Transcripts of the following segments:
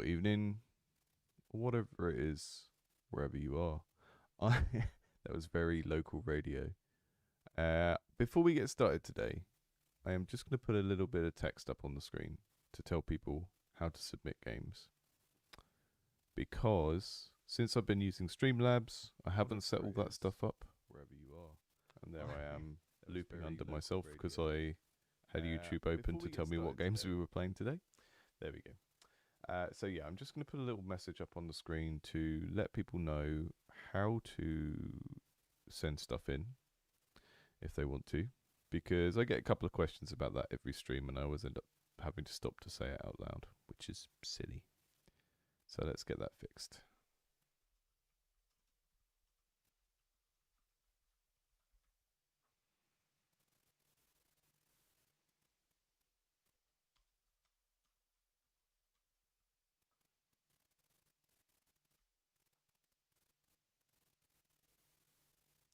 evening, or whatever it is, wherever you are. That was very local radio. Before we get started today, I am just going to put a little bit of text up on the screen to tell people how to submit games. Because since I've been using Streamlabs, I haven't set all that stuff up wherever you are. And there I am looping under myself because I had YouTube open to tell me what games we were playing today. There we go. So yeah, I'm just going to put a little message up on the screen to let people know how to send stuff in if they want to, because I get a couple of questions about that every stream and I always end up having to stop to say it out loud, which is silly. So let's get that fixed.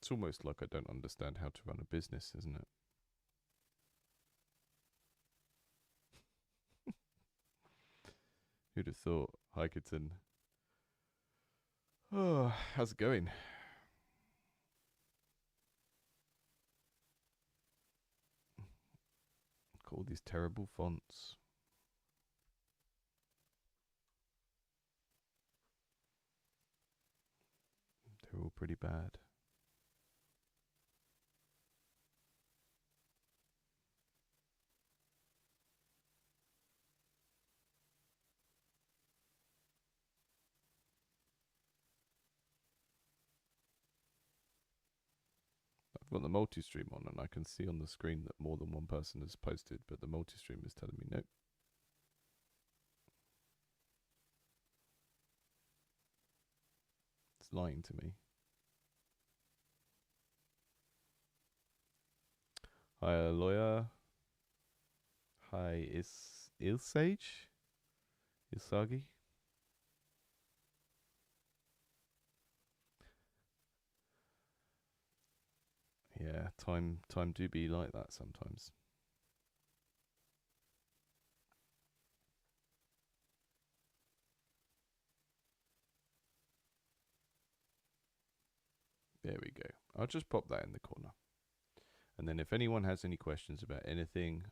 It's almost like I don't understand how to run a business, isn't it? Who'd have thought? Hi, Kitten. Oh, how's it going? Got all these terrible fonts. They're all pretty bad. I've got the multi-stream on and I can see on the screen that more than one person has posted, but the multi-stream is telling me nope. It's lying to me. Hi, lawyer. Hi, Ilsage? Ilsagi? Yeah, time do be like that sometimes. There we go. I'll just pop that in the corner. And then if anyone has any questions about anything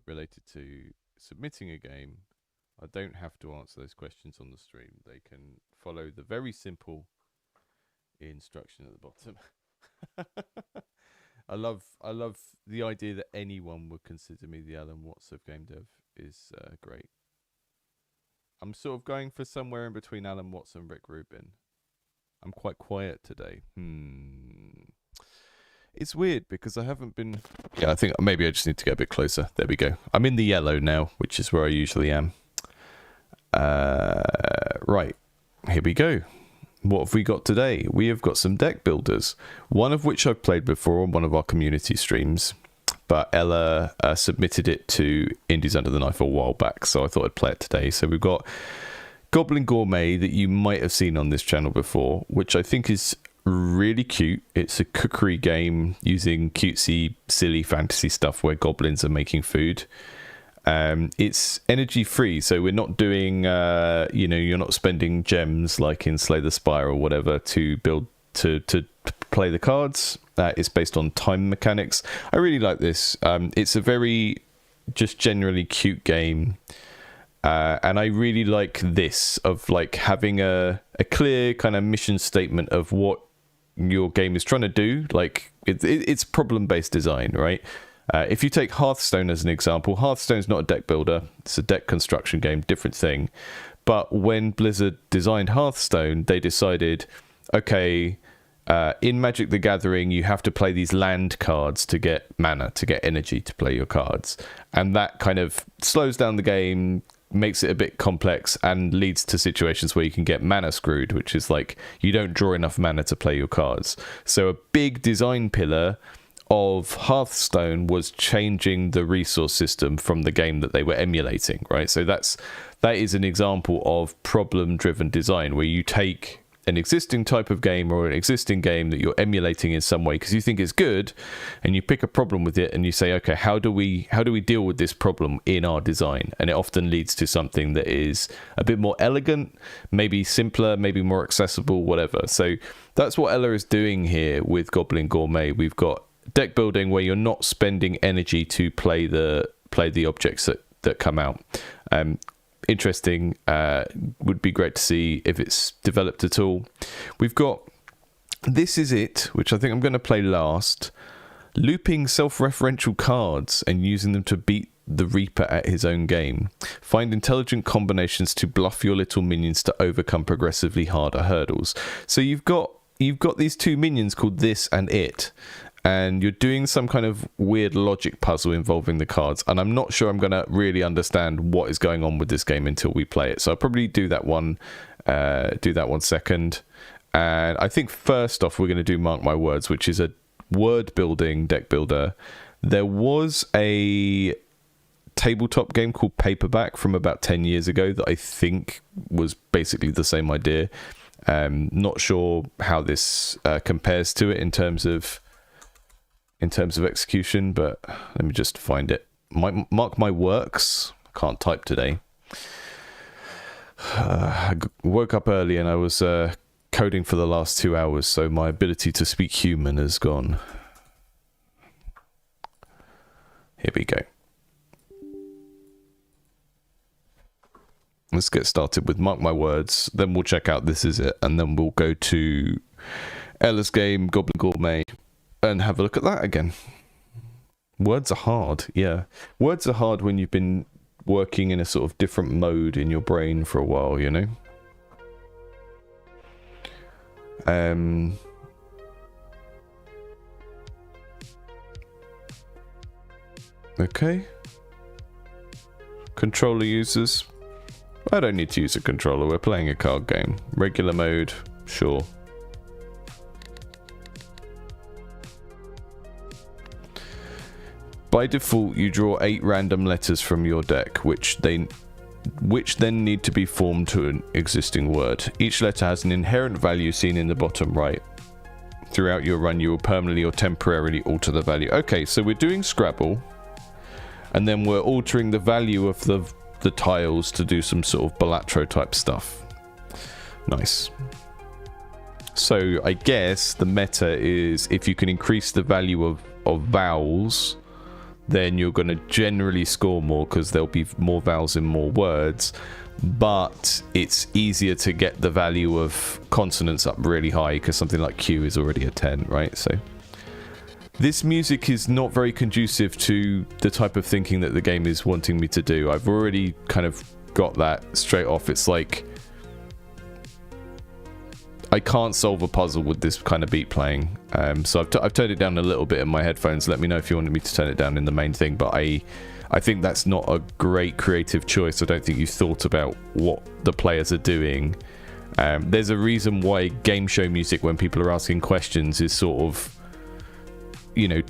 related to submitting a game, I don't have to answer those questions on the stream. They can follow the very simple instruction at the bottom. I love the idea that anyone would consider me the Alan Watts of game dev is great. I'm sort of going for somewhere in between Alan Watts and Rick Rubin. I'm quite quiet today. It's weird because I haven't been... Yeah, I think maybe I just need to get a bit closer. There we go. I'm in the yellow now, which is where I usually am. Right, here we go. What have we got today? We have got some deck builders, one of which I've played before on one of our community streams, but Ella submitted it to Indies Under the Knife a while back, so I thought I'd play it today. So we've got Goblin Gourmet that you might have seen on this channel before, which I think is really cute. It's a cookery game using cutesy, silly fantasy stuff where goblins are making food. It's energy free, so we're not doing you're not spending gems like in Slay the Spire or whatever to build to play the cards. It's based on time mechanics. I really like this. It's a very just generally cute game, and I really like this of like having a clear kind of mission statement of what your game is trying to do. Like it's problem based design, right? If you take Hearthstone as an example, Hearthstone's not a deck builder. It's a deck construction game, different thing. But when Blizzard designed Hearthstone, they decided, okay, in Magic the Gathering, you have to play these land cards to get mana, to get energy to play your cards. And that kind of slows down the game, makes it a bit complex, and leads to situations where you can get mana screwed, which is like you don't draw enough mana to play your cards. So a big design pillar of Hearthstone was changing the resource system from the game that they were emulating, right? So that is an example of problem-driven design where you take an existing type of game or an existing game that you're emulating in some way because you think it's good, and you pick a problem with it and you say, okay, how do we deal with this problem in our design? And it often leads to something that is a bit more elegant, maybe simpler, maybe more accessible, whatever. So that's what Ella is doing here with Goblin Gourmet. We've got deck building where you're not spending energy to play the objects that come out. Interesting. Would be great to see if it's developed at all. We've got This Is It, which I think I'm going to play last. Looping self-referential cards and using them to beat the Reaper at his own game. Find intelligent combinations to bluff your little minions to overcome progressively harder hurdles. So you've got these two minions called This and It, and you're doing some kind of weird logic puzzle involving the cards, and I'm not sure I'm going to really understand what is going on with this game until we play it. So I'll probably do that one second. And I think first off we're going to do Mark My Words, which is a word building deck builder. There was a tabletop game called Paperback from about 10 years ago that I think was basically the same idea. Not sure how this compares to it in terms of execution, but let me just find it. Mark My Works. Can't type today. I woke up early and I was coding for the last 2 hours, so my ability to speak human has gone. Here we go. Let's get started with Mark My Words, then we'll check out This Is It, and then we'll go to Ella's game, Goblin Gourmet, and have a look at that again. Words are hard, yeah. Words are hard when you've been working in a sort of different mode in your brain for a while, you know? Okay. Controller users. I don't need to use a controller, we're playing a card game. Regular mode, sure. By default, you draw 8 random letters from your deck, which then need to be formed to an existing word. Each letter has an inherent value seen in the bottom right. Throughout your run, you will permanently or temporarily alter the value. Okay, so we're doing Scrabble, and then we're altering the value of the tiles to do some sort of Balatro type stuff. Nice. So I guess the meta is if you can increase the value of vowels, then you're going to generally score more because there'll be more vowels in more words, but it's easier to get the value of consonants up really high because something like Q is already a 10, right? So this music is not very conducive to the type of thinking that the game is wanting me to do. I've already kind of got that straight off. It's like I can't solve a puzzle with this kind of beat playing. So I've turned it down a little bit in my headphones. Let me know if you wanted me to turn it down in the main thing. But I think that's not a great creative choice. I don't think you thought about what the players are doing. There's a reason why game show music, when people are asking questions, is sort of, you know,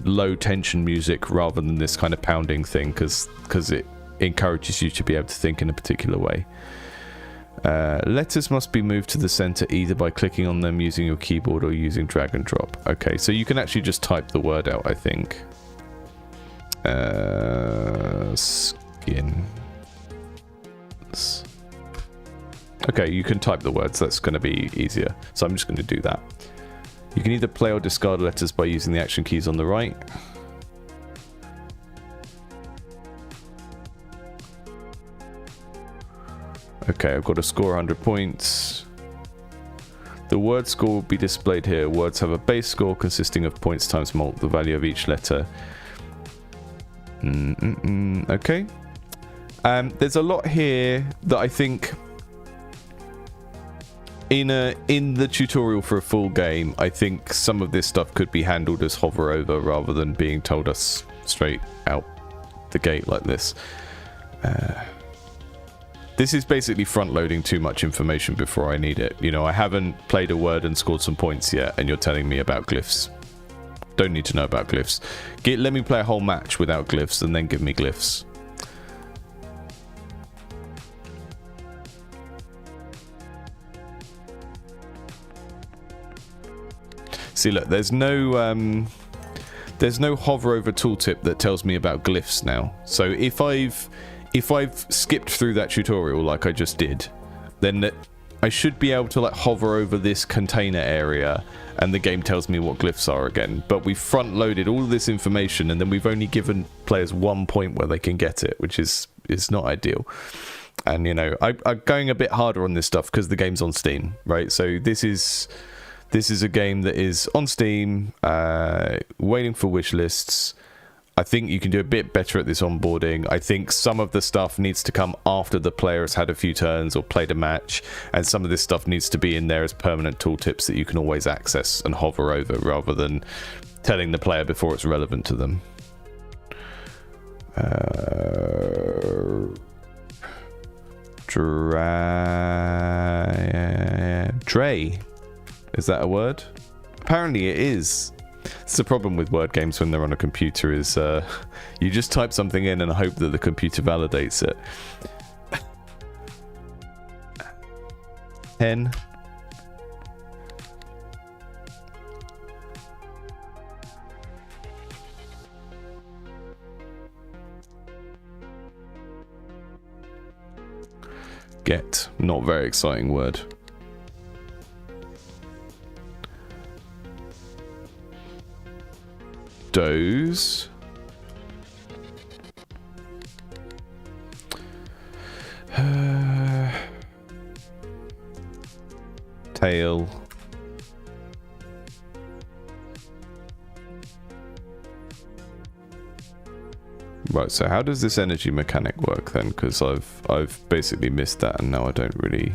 low tension music rather than this kind of pounding thing, because it encourages you to be able to think in a particular way. Letters must be moved to the center either by clicking on them using your keyboard or using drag and drop. Okay, so you can actually just type the word out, I think. Skin. Okay, you can type the words. That's going to be easier. So I'm just going to do that. You can either play or discard letters by using the action keys on the right. Okay, I've got to score 100 points. The word score will be displayed here. Words have a base score consisting of points times the value of each letter. Okay. There's a lot here that I think in the tutorial for a full game, I think some of this stuff could be handled as hover over rather than being told us straight out the gate like this. This is basically front-loading too much information before I need it. You know, I haven't played a word and scored some points yet, and you're telling me about glyphs. Don't need to know about glyphs. Let me play a whole match without glyphs, and then give me glyphs. See, look, there's no hover over tooltip that tells me about glyphs now. So if I've skipped through that tutorial like I just did, then I should be able to like hover over this container area and the game tells me what glyphs are again. But we front loaded all of this information and then we've only given players 1 point where they can get it, which is not ideal. And you know, I'm going a bit harder on this stuff because the game's on Steam, right? So this is a game that is on Steam, waiting for wish lists. I think you can do a bit better at this onboarding. I think some of the stuff needs to come after the player has had a few turns or played a match, and some of this stuff needs to be in there as permanent tooltips that you can always access and hover over rather than telling the player before it's relevant to them. Dray. Is that a word? Apparently it is. It's the problem with word games when they're on a computer is you just type something in and hope that the computer validates it. 10. Get. Not very exciting word. Doze. Tail. Right, so how does this energy mechanic work then? Because I've basically missed that and now I don't really...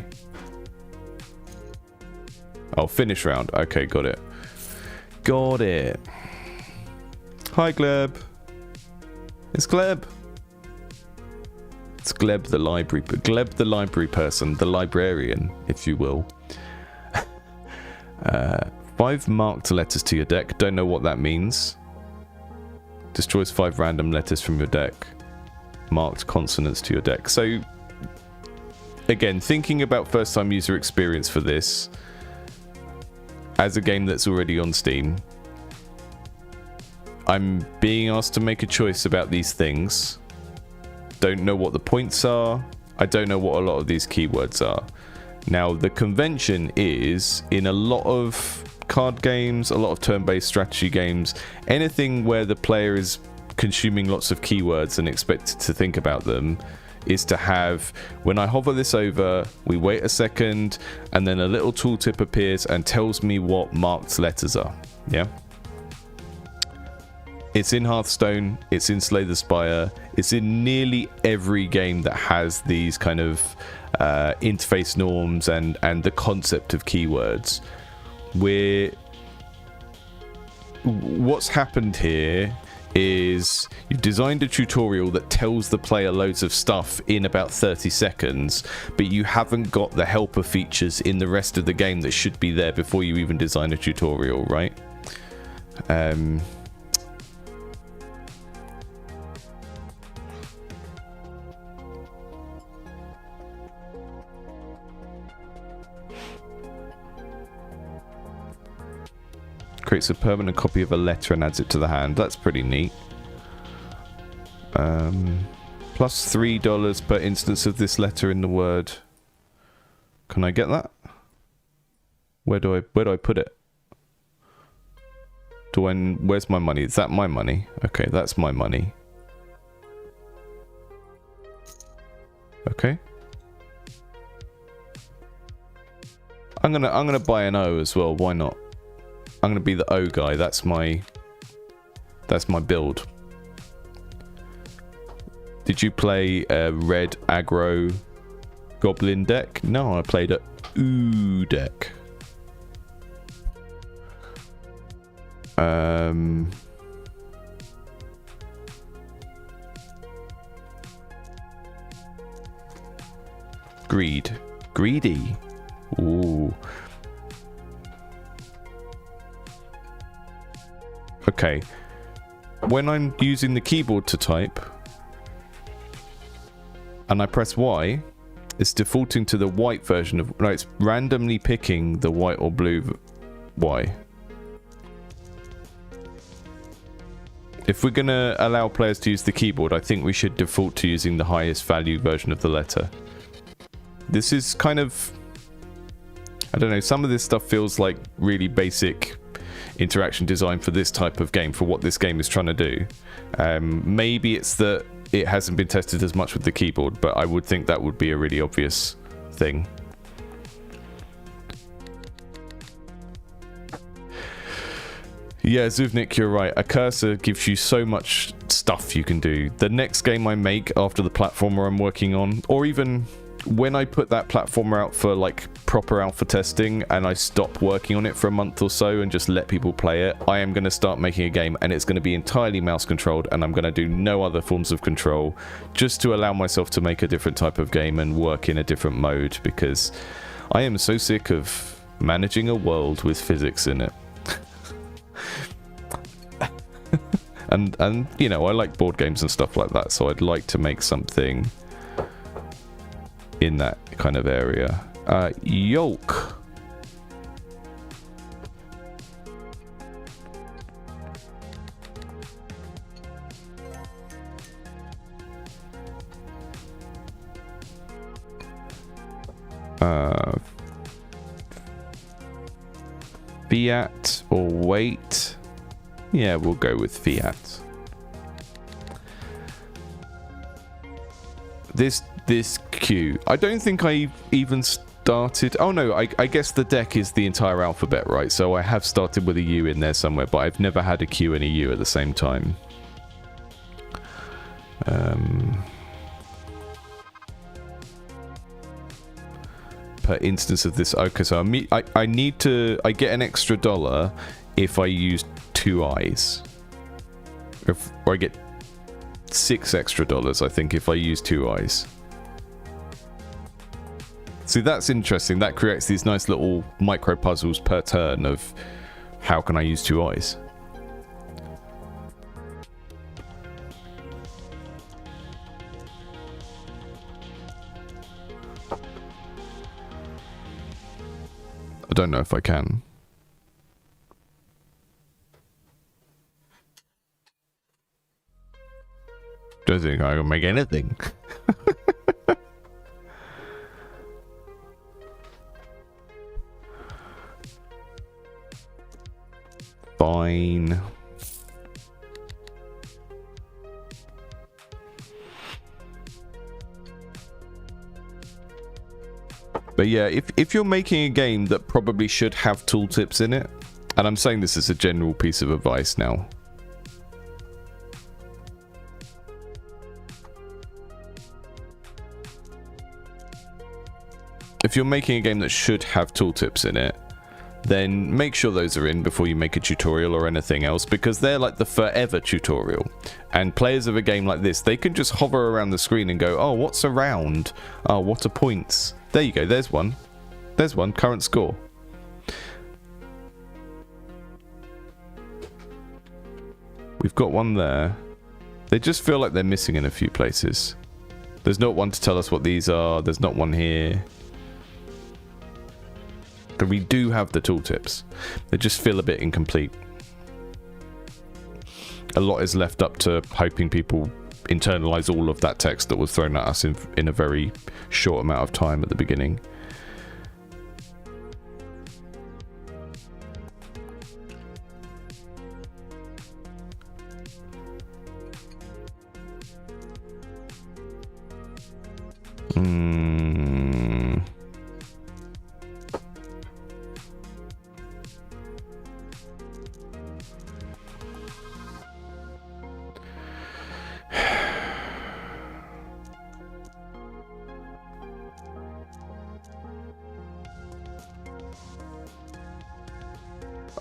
Oh, finish round. Okay, got it. Got it. Hi, Gleb. It's Gleb. It's Gleb the library, but Gleb the library person, the librarian, if you will. 5 marked letters to your deck. Don't know what that means. Destroys 5 random letters from your deck. Marked consonants to your deck. So, again, thinking about first-time user experience for this, as a game that's already on Steam, I'm being asked to make a choice about these things. Don't know what the points are. I don't know what a lot of these keywords are. Now, the convention is, in a lot of card games, a lot of turn-based strategy games, anything where the player is consuming lots of keywords and expected to think about them, is to have, when I hover this over, we wait a second, and then a little tooltip appears and tells me what marked letters are. Yeah? It's in Hearthstone, it's in Slay the Spire, it's in nearly every game that has these kind of interface norms and the concept of keywords. What's happened here is you've designed a tutorial that tells the player loads of stuff in about 30 seconds, but you haven't got the helper features in the rest of the game that should be there before you even design a tutorial, right? Creates a permanent copy of a letter and adds it to the hand. That's pretty neat. Plus $3 per instance of this letter in the word. Can I get that? Where do I put it? Where's my money? Is that my money? Okay, that's my money. Okay. I'm gonna buy an O as well. Why not? I'm going to be the O guy. That's my build. Did you play a red aggro goblin deck? No, I played a ooh deck. Greedy. Ooh. Okay, when I'm using the keyboard to type and I press Y, it's defaulting to the white version of, no, it's randomly picking the white or blue Y. If we're going to allow players to use the keyboard, I think we should default to using the highest value version of the letter. This is kind of... I don't know, some of this stuff feels like really basic interaction design for this type of game, for what this game is trying to do. Maybe it's that it hasn't been tested as much with the keyboard, but I would think that would be a really obvious thing. Yeah, Zuvnik, you're right. A cursor gives you so much stuff you can do. The next game I make after the platformer I'm working on, or even when I put that platformer out for like proper alpha testing and I stop working on it for a month or so and just let people play it, I am going to start making a game and it's going to be entirely mouse controlled, and I'm going to do no other forms of control just to allow myself to make a different type of game and work in a different mode, because I am so sick of managing a world with physics in it. and you know, I like board games and stuff like that, so I'd like to make something in that kind of area. Yolk. Fiat or weight? Yeah, we'll go with fiat. This queue, I don't think I even started. Oh no, I guess the deck is the entire alphabet, right? So I have started with a U in there somewhere, but I've never had a Q and a U at the same time. Per instance of this. Okay, so I need to. I get an extra $1 if I use 2 eyes. Or I get $6 extra, I think, if I use 2 eyes. See, that's interesting. That creates these nice little micro puzzles per turn of how can I use 2 eyes. I don't know if I can. Don't think I can make anything. Fine. But yeah, if you're making a game that probably should have tooltips in it, and I'm saying this as a general piece of advice now. If you're making a game that should have tooltips in it, then make sure those are in before you make a tutorial or anything else, because they're like the forever tutorial. And players of a game like this, they can just hover around the screen and go, oh, what's around? Oh, what are points? There you go, there's one. There's one, current score. We've got one there. They just feel like they're missing in a few places. There's not one to tell us what these are. There's not one here. But we do have the tooltips. They just feel a bit incomplete. A lot is left up to hoping people internalize all of that text that was thrown at us in a very short amount of time at the beginning.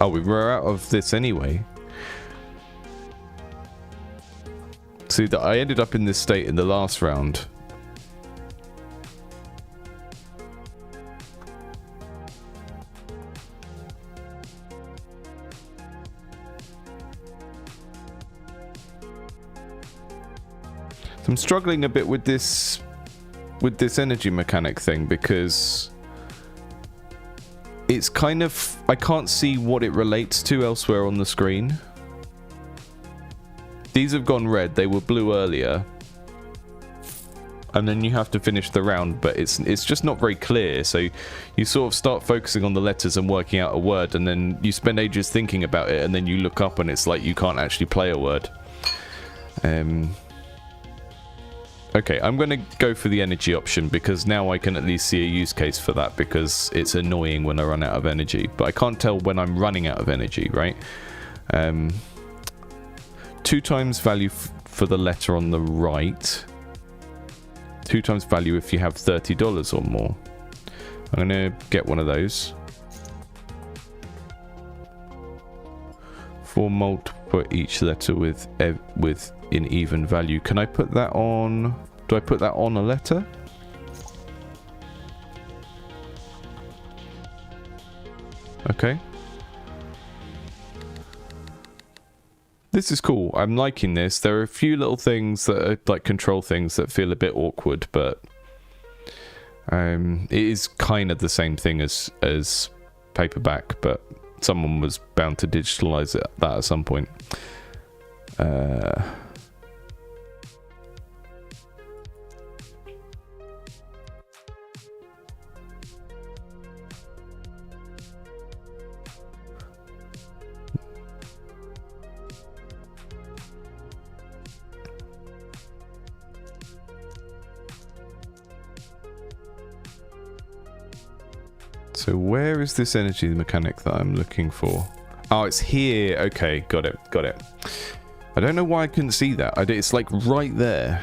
Oh, we were out of this anyway. See, that I ended up in this state in the last round. So I'm struggling a bit with this energy mechanic thing, because it's kind of, I can't see what it relates to elsewhere on the screen. These have gone red. They were blue earlier. And then you have to finish the round, but it's just not very clear. So you sort of start focusing on the letters and working out a word, and then you spend ages thinking about it, and then you look up and it's like you can't actually play a word. Okay, I'm going to go for the energy option because now I can at least see a use case for that, because it's annoying when I run out of energy. But I can't tell when I'm running out of energy, right? 2 times value for the letter on the right. 2 times value if you have $30 or more. I'm going to get one of those. 4 multiple each letter with in even value. Can I put that on? Do I put that on a letter? Okay. This is cool. I'm liking this. There are a few little things that are like control things that feel a bit awkward, but it is kind of the same thing as paperback, but someone was bound to digitalize that at some point. So where is this energy mechanic that I'm looking for? Oh, it's here. Okay, got it. Got it. I don't know why I couldn't see that. It's like right there.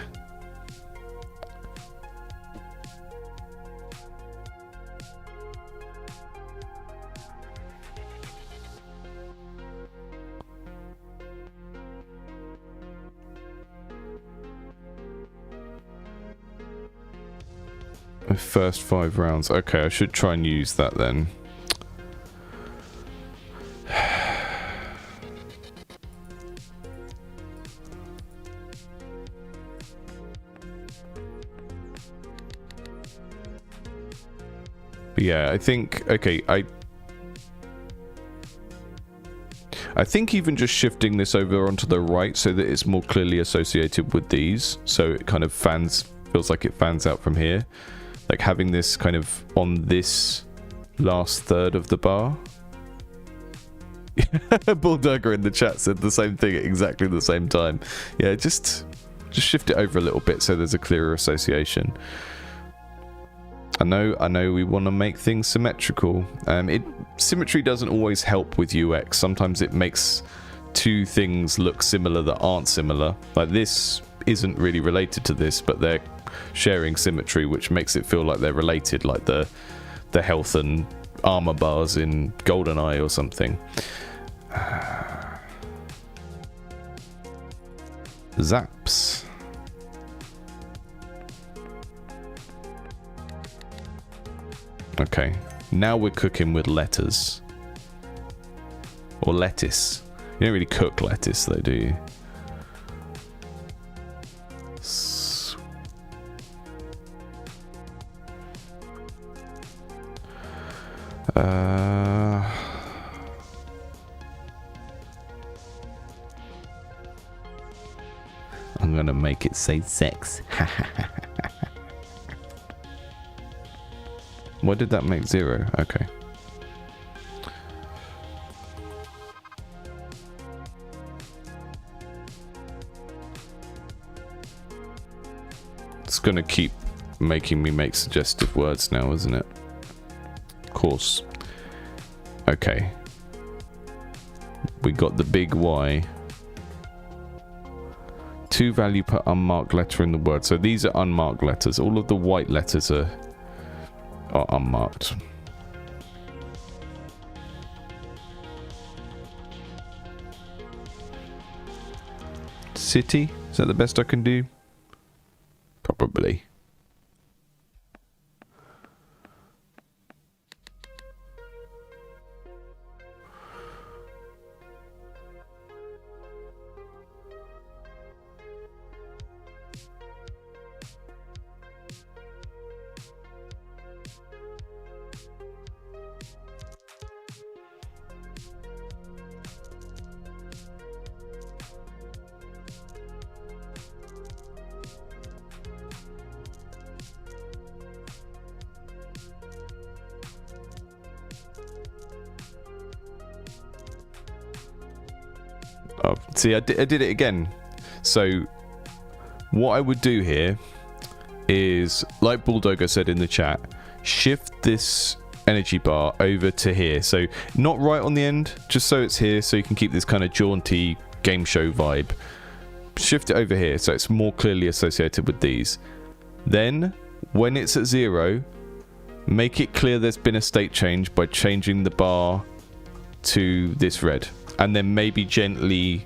First 5 rounds. Okay, I should try and use that then. But yeah, I think, okay, I think even just shifting this over onto the right so that it's more clearly associated with these, so it kind of feels like it fans out from here. Like having this kind of on this last third of the bar. Bulldogger in the chat said the same thing at exactly the same time. Yeah, just shift it over a little bit so there's a clearer association. I know we want to make things symmetrical. Symmetry doesn't always help with UX. Sometimes it makes 2 things look similar that aren't similar. Like this isn't really related to this, but they're sharing symmetry, which makes it feel like they're related, like the health and armor bars in GoldenEye or something. Zaps. Okay, now we're cooking with letters. Or lettuce. You don't really cook lettuce though, do you? I'm gonna make it say sex. Why did that make 0? Okay. It's gonna keep making me make suggestive words now, isn't it? Of course. Okay. We got the big Y. 2 value per unmarked letter in the word. So these are unmarked letters. All of the white letters are unmarked. City? Is that the best I can do? Probably. See, I did it again. So what I would do here is, like Bulldogger said in the chat, shift this energy bar over to here. So not right on the end, just so it's here, so you can keep this kind of jaunty game show vibe. Shift it over here so it's more clearly associated with these. Then when it's at 0, make it clear there's been a state change by changing the bar to this red, and then maybe gently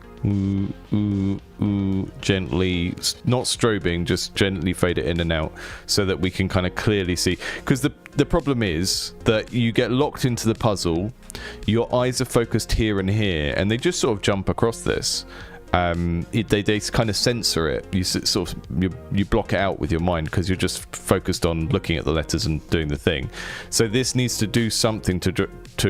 gently, not strobing, just gently fade it in and out so that we can kind of clearly see. Because the problem is that you get locked into the puzzle, your eyes are focused here and here, and they just sort of jump across this. They kind of censor it. You block it out with your mind because you're just focused on looking at the letters and doing the thing. So this needs to do something to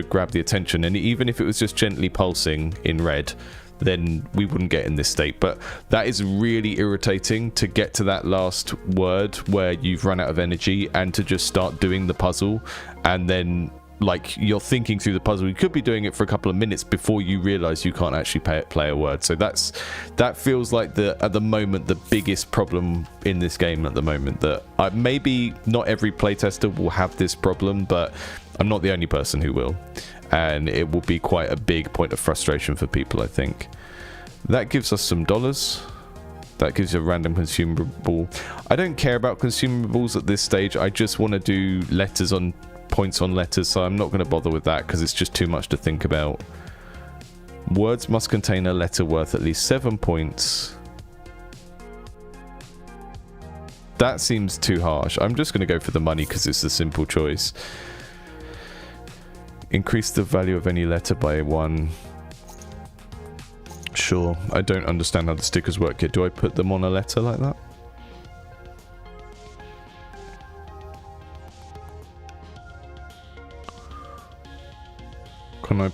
grab the attention, and even if it was just gently pulsing in red, then we wouldn't get in this state. But that is really irritating, to get to that last word where you've run out of energy and to just start doing the puzzle, and then like you're thinking through the puzzle, you could be doing it for a couple of minutes before you realize you can't actually play a word. So that feels like at the moment the biggest problem in this game at the moment. That maybe not every playtester will have this problem, but I'm not the only person who will, and it will be quite a big point of frustration for people, I think. That gives us some dollars. That gives you a random consumable. I don't care about consumables at this stage. I just want to do letters on points on letters, so I'm not going to bother with that because it's just too much to think about. Words must contain a letter worth at least 7 points. That seems too harsh. I'm just going to go for the money because it's a simple choice. Increase the value of any letter by 1. Sure. I don't understand how the stickers work here. Do I put them on a letter like that? Can I...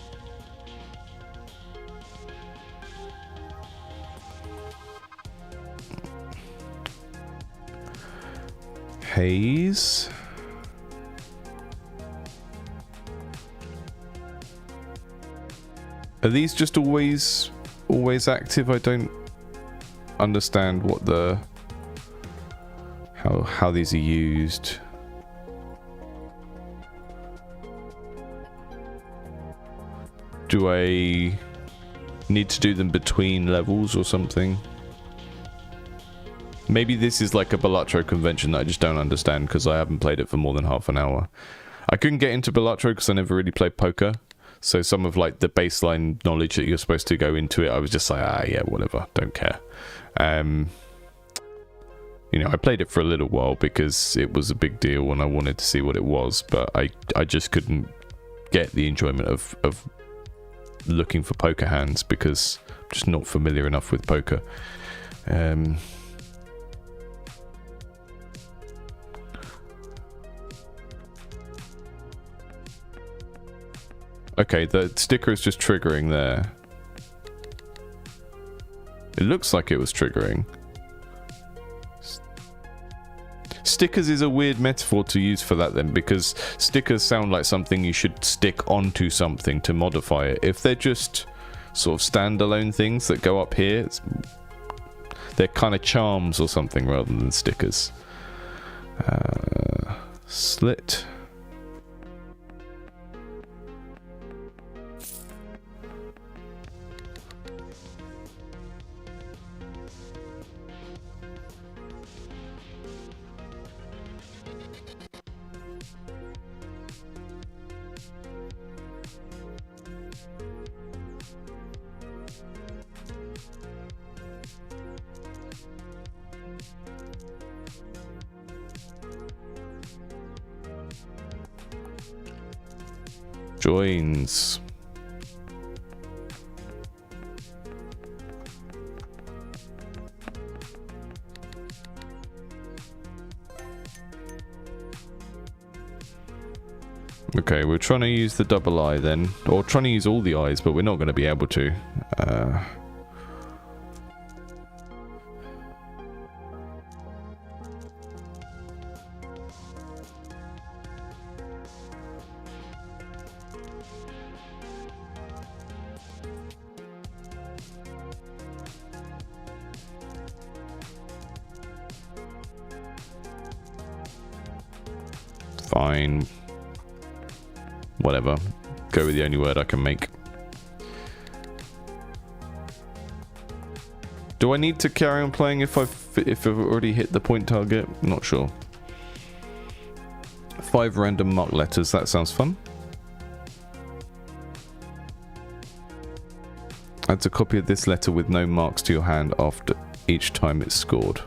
Haze? Are these just always active? I don't understand what the... how these are used. Do I need to do them between levels or something? Maybe this is like a Balatro convention that I just don't understand because I haven't played it for more than half an hour. I couldn't get into Balatro because I never really played poker. So some of like the baseline knowledge that you're supposed to go into it, I was just like, yeah, whatever, don't care. You know, I played it for a little while because it was a big deal and I wanted to see what it was, but I just couldn't get the enjoyment of looking for poker hands because I'm just not familiar enough with poker. Okay, the sticker is just triggering there. It looks like it was triggering. Stickers is a weird metaphor to use for that then, because stickers sound like something you should stick onto something to modify it. If they're just sort of standalone things that go up here, they're kind of charms or something rather than stickers. Slit. Joins. Okay, we're trying to use the double eye then, or trying to use all the eyes, but we're not going to be able to. Fine. Whatever. Go with the only word I can make. Do I need to carry on playing if I've already hit the point target? Not sure. 5 random marked letters. That sounds fun. Adds a copy of this letter with no marks to your hand after each time it's scored.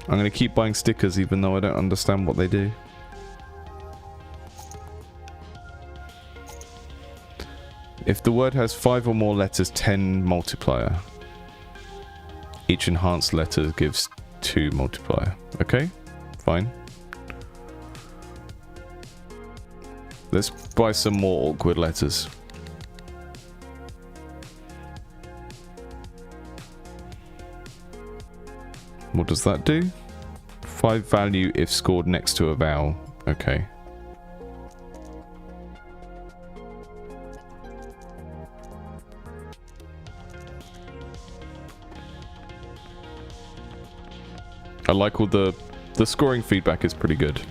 I'm going to keep buying stickers even though I don't understand what they do. If the word has 5 or more letters, 10 multiplier. Each enhanced letter gives 2 multiplier. Okay, fine. Let's buy some more awkward letters. What does that do? 5 value if scored next to a vowel. Okay. I like all the scoring feedback is pretty good.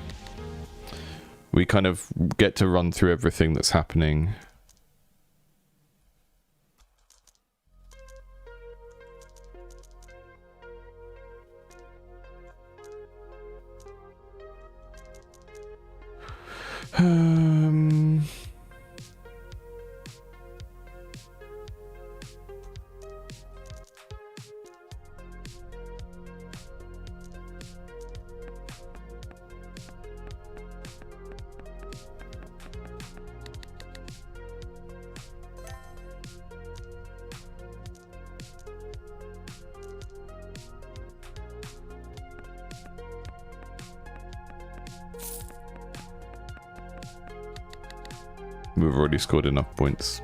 We kind of get to run through everything that's happening. We've already scored enough points.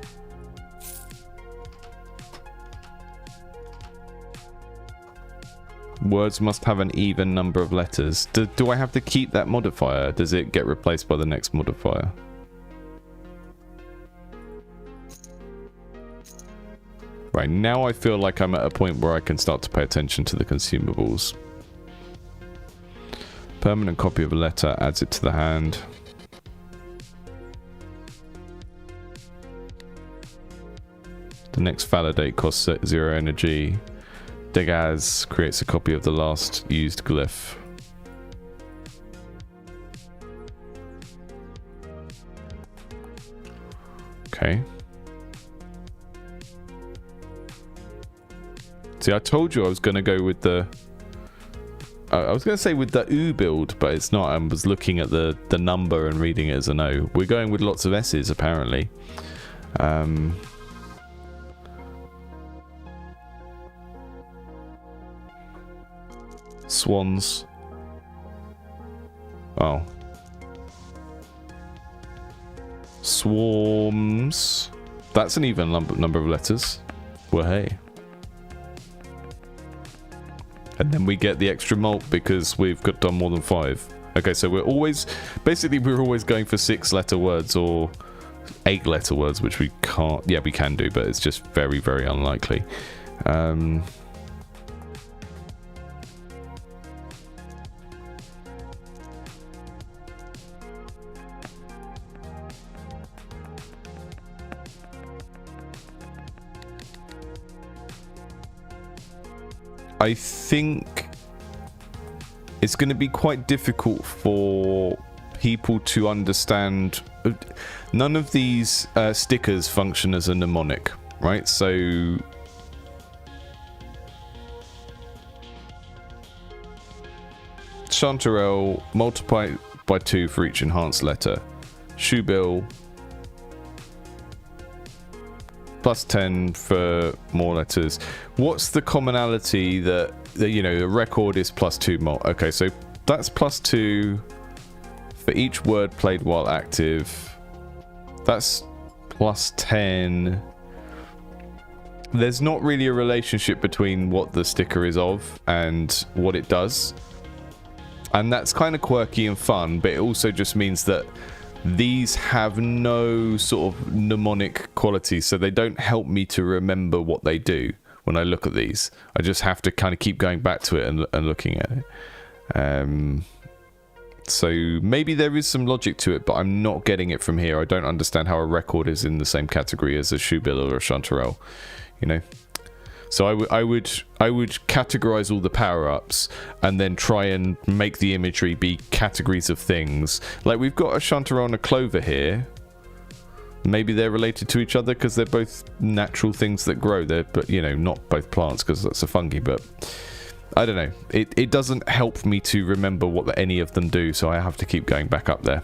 Words must have an even number of letters. Do I have to keep that modifier? Does it get replaced by the next modifier? Right, now I feel like I'm at a point where I can start to pay attention to the consumables. Permanent copy of a letter adds it to the hand. The next validate costs 0 energy. Degaz creates a copy of the last used glyph. Okay. See, I told you I was going to go with the... I was going to say with the U build, but it's not. I was looking at the number and reading it as an O. We're going with lots of S's, apparently. Swans. Oh. Swarms. That's an even number of letters. Well, hey. And then we get the extra mult because we've done more than 5. Okay, so we're always... Basically, we're always going for 6-letter words or 8-letter words, which we can't... Yeah, we can do, but it's just very, very unlikely. I think it's going to be quite difficult for people to understand. None of these stickers function as a mnemonic, right? So Chanterelle, multiply by 2 for each enhanced letter. Shoebill, plus 10 for more letters. What's the commonality that you know, the record is plus 2 mult? Okay, so that's plus 2 for each word played while active. That's plus 10. There's not really a relationship between what the sticker is of and what it does. And that's kind of quirky and fun, but it also just means that these have no sort of mnemonic quality, so they don't help me to remember what they do when I look at these. I just have to kind of keep going back to it and looking at it. So maybe there is some logic to it, but I'm not getting it from here. I don't understand how a record is in the same category as a shoe builder or a chanterelle, you know. So I would categorize all the power-ups and then try and make the imagery be categories of things. Like we've got a chanterelle and a clover here. Maybe they're related to each other because they're both natural things that grow. But you know, not both plants because that's a fungi. But I don't know. It doesn't help me to remember what any of them do, so I have to keep going back up there.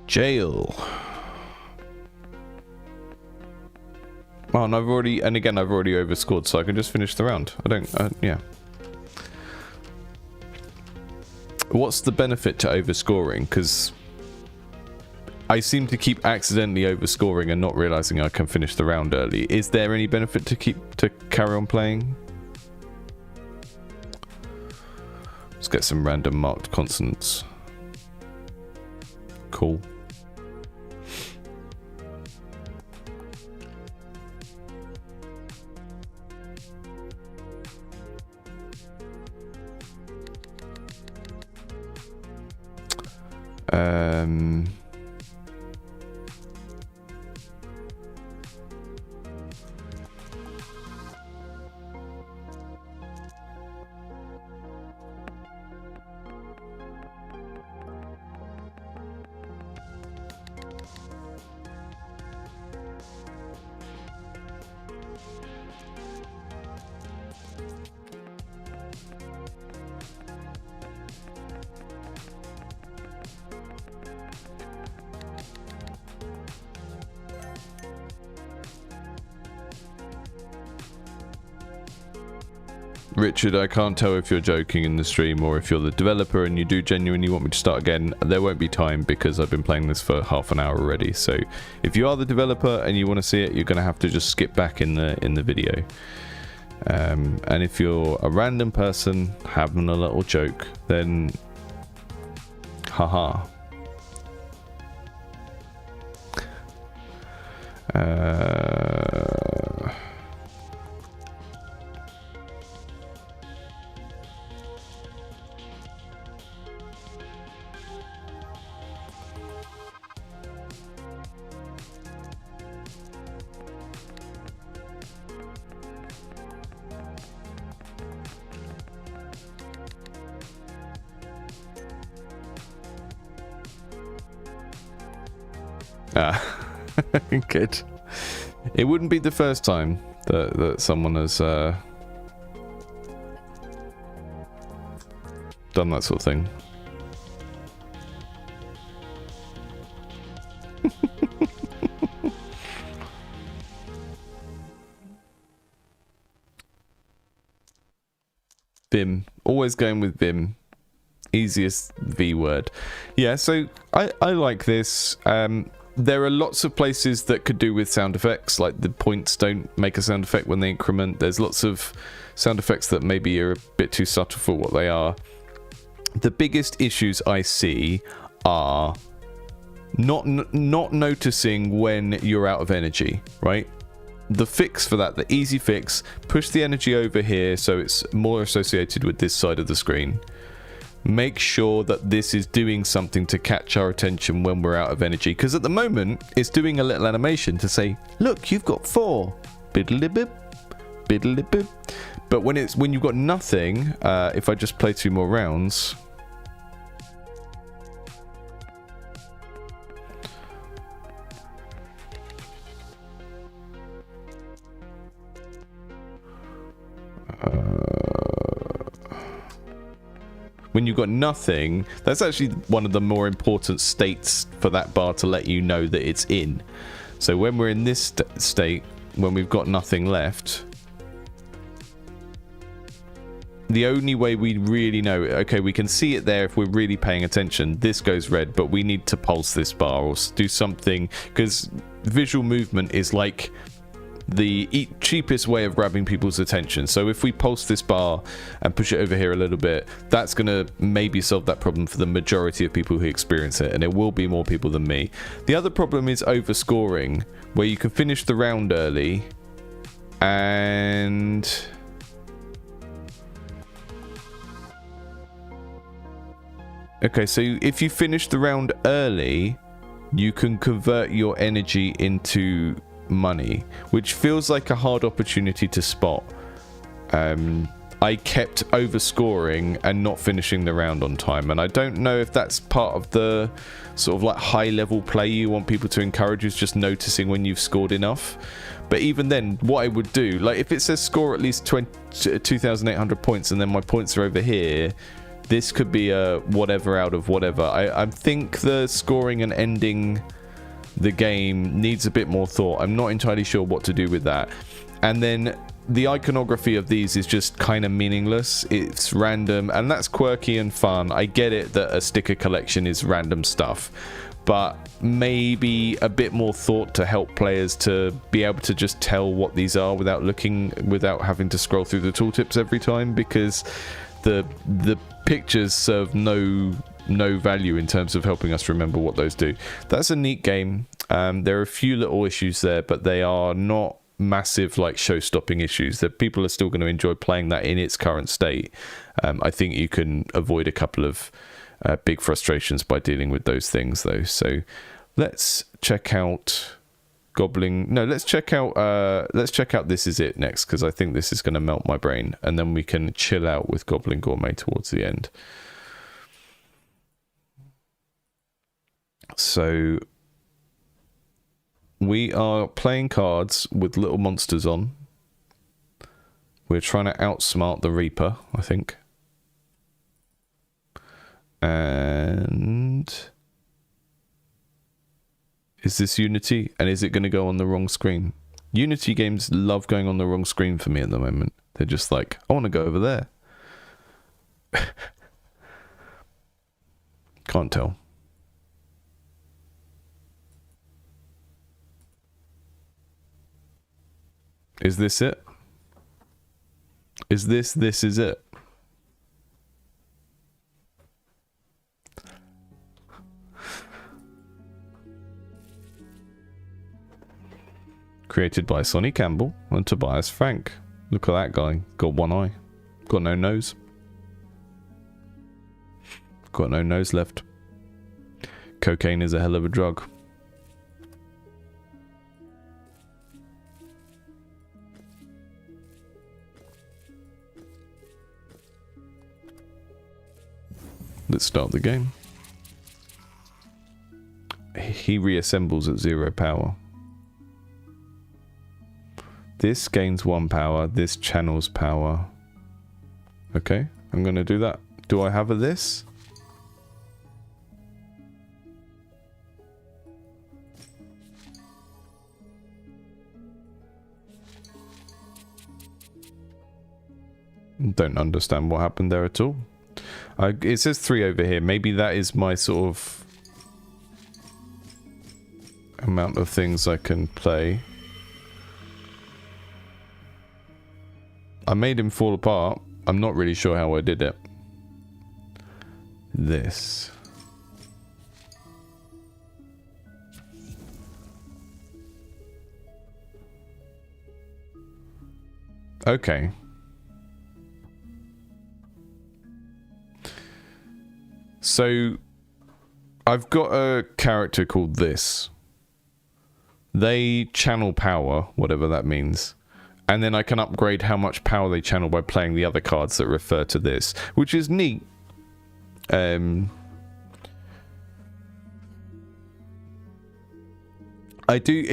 Jail. Oh, and I've already overscored, so I can just finish the round. Yeah. What's the benefit to overscoring? Because I seem to keep accidentally overscoring and not realizing I can finish the round early. Is there any benefit to carry on playing? Let's get some random marked consonants. Cool. Richard, I can't tell if you're joking in the stream or if you're the developer and you do genuinely want me to start again. There won't be time because I've been playing this for half an hour already. So if you are the developer and you want to see it, you're going to have to just skip back in the video. And if you're a random person having a little joke, then haha. Good. It wouldn't be the first time that someone has done that sort of thing. Vim. Always going with Vim. Easiest V word. Yeah, so I like this. There are lots of places that could do with sound effects, like the points don't make a sound effect when they increment. There's lots of sound effects that maybe are a bit too subtle for what they are. The biggest issues I see are not noticing when you're out of energy, right? The fix for that, the easy fix, push the energy over here so it's more associated with this side of the screen. Make sure that this is doing something to catch our attention when we're out of energy, because at the moment it's doing a little animation to say, look, you've got 4 biddly-bip, biddly-bip. But when you've got nothing, if I just play 2 more rounds, when you've got nothing, that's actually one of the more important states for that bar to let you know that it's in. So when we're in this state, when we've got nothing left, the only way we really know, okay, we can see it there if we're really paying attention. This goes red, but we need to pulse this bar or do something, because visual movement is like the cheapest way of grabbing people's attention. So if we pulse this bar and push it over here a little bit, that's going to maybe solve that problem for the majority of people who experience it, and it will be more people than me. The other problem is overscoring, where you can finish the round early and... Okay, so if you finish the round early, you can convert your energy into money, which feels like a hard opportunity to spot. I kept overscoring and not finishing the round on time, and I don't know if that's part of the sort of like high level play you want people to encourage, is just noticing when you've scored enough. But even then, what I would do, like if it says score at least 2,800 points and then my points are over here, this could be a whatever out of whatever. I think the scoring and ending the game needs a bit more thought. I'm not entirely sure what to do with that. And then the iconography of these is just kind of meaningless. It's random, and that's quirky and fun. I get it that a sticker collection is random stuff, but maybe a bit more thought to help players to be able to just tell what these are without having to scroll through the tooltips every time, because the pictures serve no value in terms of helping us remember what those do. That's a neat game. There are a few little issues there, but they are not massive like show-stopping issues. That people are still going to enjoy playing that in its current state. I think you can avoid a couple of big frustrations by dealing with those things, though. So let's check out let's check out This Is It next, because I think this is going to melt my brain, and then we can chill out with Goblin Gourmet towards the end. So we are playing cards with little monsters on. We're trying to outsmart the Reaper, I think. And is this Unity? And is it going to go on the wrong screen? Unity games love going on the wrong screen for me at the moment. They're just like, I want to go over there. Can't tell. Is this it? Is this is it? Created by Sonny Campbell and Tobias Frank. Look at that guy. Got one eye. Got no nose. Got no nose left. Cocaine is a hell of a drug. Let's start the game. He reassembles at 0 power. This gains 1 power. This channels power. Okay, I'm going to do that. Do I have a this? Don't understand what happened there at all. It says 3 over here. Maybe that is my sort of amount of things I can play. I made him fall apart. I'm not really sure how I did it. This. Okay. So, I've got a character called this. They channel power, whatever that means. And then I can upgrade how much power they channel by playing the other cards that refer to this, which is neat. It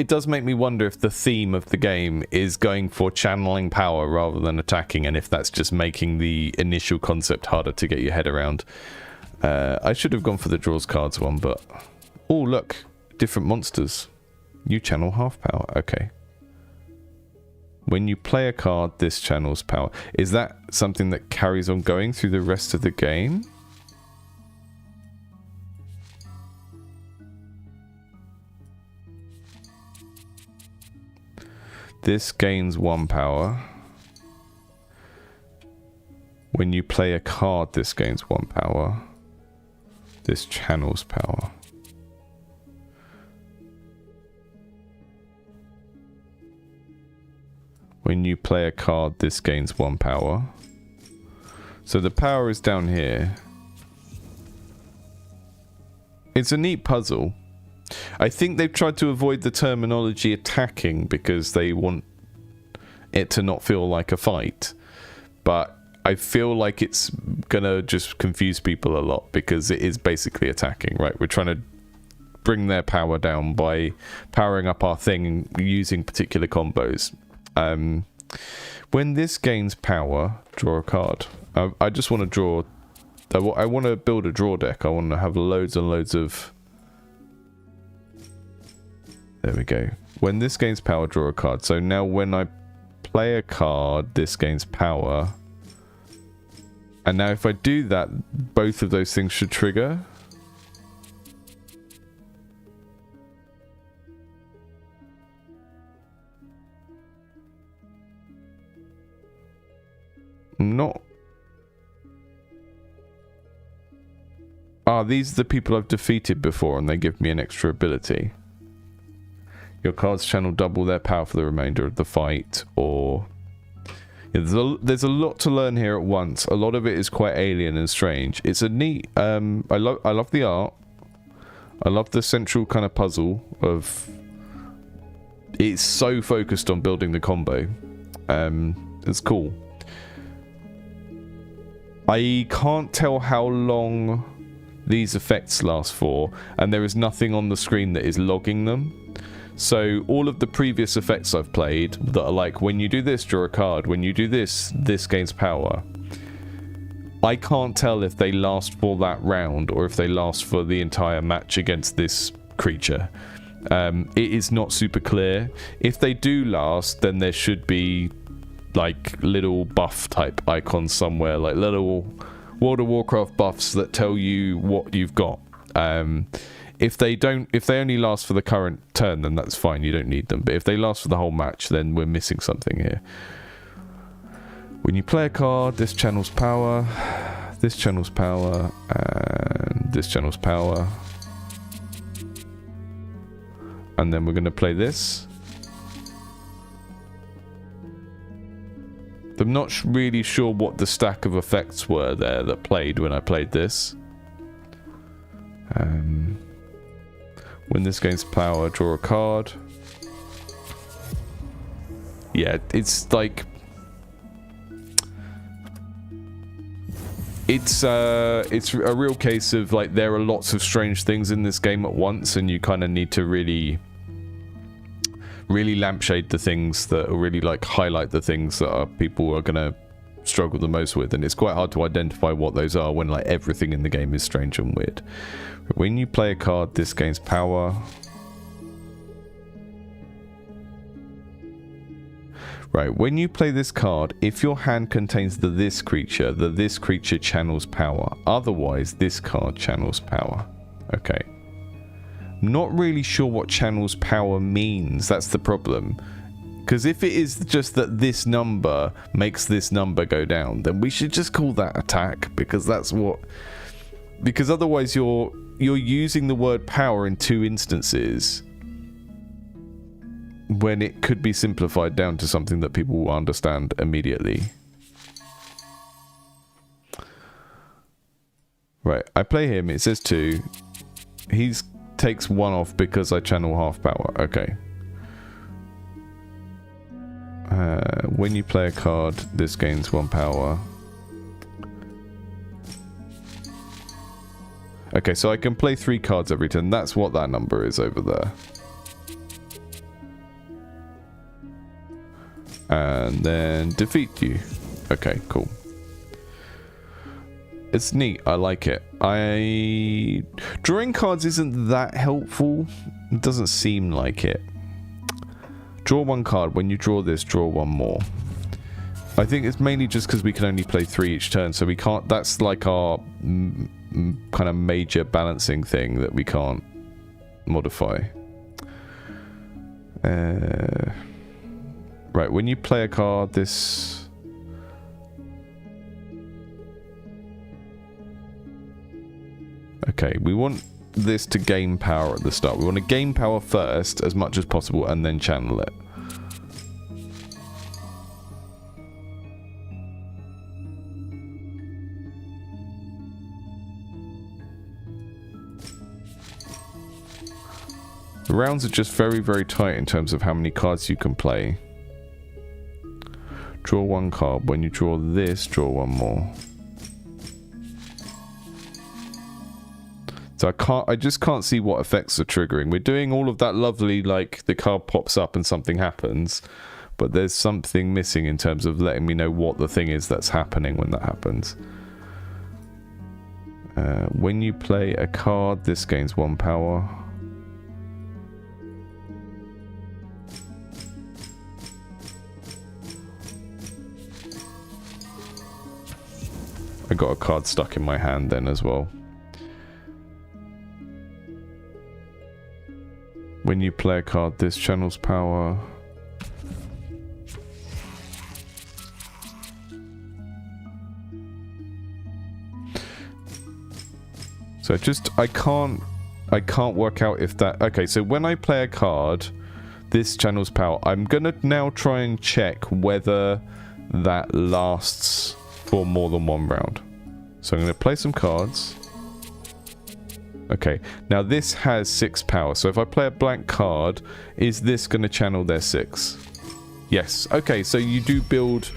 does make me wonder if the theme of the game is going for channeling power rather than attacking, and if that's just making the initial concept harder to get your head around. I should have gone for the draws cards one, but... Oh, look. Different monsters. You channel half power. Okay. When you play a card, this channels power. Is that something that carries on going through the rest of the game? This gains 1 power. When you play a card, this gains 1 power. This channels power. When you play a card, this gains 1 power. So the power is down here. It's a neat puzzle. I think they've tried to avoid the terminology attacking because they want it to not feel like a fight. But I feel like it's gonna just confuse people a lot because it is basically attacking, right? We're trying to bring their power down by powering up our thing and using particular combos. When this gains power, draw a card. I just want to draw... I want to build a draw deck. I want to have loads and loads of... There we go. When this gains power, draw a card. So now when I play a card, this gains power. And now if I do that, both of those things should trigger. Not... Ah, these are the people I've defeated before and they give me an extra ability. Your cards channel double their power for the remainder of the fight, or... Yeah, there's a lot to learn here at once. A lot of it is quite alien and strange. It's a neat... I love the art. I love the central kind of puzzle of... It's so focused on building the combo. It's cool. I can't tell how long these effects last for, and there is nothing on the screen that is logging them. So all of the previous effects I've played that are like, when you do this, draw a card. When you do this, this gains power. I can't tell if they last for that round or if they last for the entire match against this creature. It is not super clear. If they do last, then there should be like little buff type icons somewhere, like little World of Warcraft buffs that tell you what you've got. If they only last for the current turn, then that's fine, you don't need them. But if they last for the whole match, then we're missing something here. When you play a card, this channels power, this channels power, and this channels power. And then we're going to play this. I'm not really sure what the stack of effects were there that played when I played this. When this gains power, draw a card. Yeah, it's like... It's a real case of like there are lots of strange things in this game at once, and you kind of need to really lampshade the things that are really like highlight the things that people are gonna struggle the most with, and it's quite hard to identify what those are when like everything in the game is strange and weird. When you play a card, this gains power. Right, when you play this card, if your hand contains this creature channels power. Otherwise, this card channels power. Okay. Not really sure what channels power means. That's the problem. Because if it is just that this number makes this number go down, then we should just call that attack, because that's what... Because otherwise you're using the word power in two instances when it could be simplified down to something that people will understand immediately. Right, I play him, it says 2. He takes 1 off because I channel half power. Okay. When you play a card, this gains 1 power. Okay, so I can play 3 cards every turn. That's what that number is over there. And then defeat you. Okay, cool. It's neat. I like it. Drawing cards isn't that helpful. It doesn't seem like it. Draw 1 card. When you draw this, draw 1 more. I think it's mainly just because we can only play 3 each turn, so we can't... That's like our kind of major balancing thing that we can't Right, when you play a card, this... Okay, we want this to gain power at the start. We want to gain power first as much as possible and then channel it. The rounds are just very, very tight in terms of how many cards you can play. Draw one card. When you draw this, draw one more. So I just can't see what effects are triggering. We're doing all of that lovely, like, the card pops up and something happens, but there's something missing in terms of letting me know what the thing is that's happening when that happens. When you play a card, this gains 1 power. I got a card stuck in my hand then as well. When you play a card, this channels power. So I can't work out if that... Okay, so when I play a card, this channels power. I'm gonna now try and check whether that lasts for more than one round. So I'm gonna play some cards. Okay, now this has 6 power, so if I play a blank card, is this going to channel their 6? Yes. Okay, so you build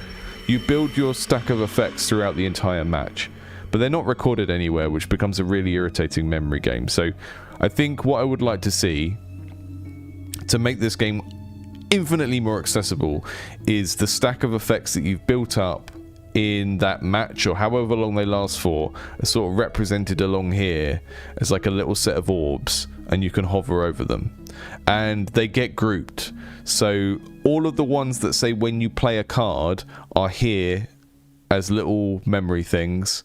your stack of effects throughout the entire match, but they're not recorded anywhere, which becomes a really irritating memory game. So I think what I would like to see to make this game infinitely more accessible is the stack of effects that you've built up in that match, or however long they last for, are sort of represented along here as like a little set of orbs, and you can hover over them and they get grouped. So all of the ones that say when you play a card are here as little memory things,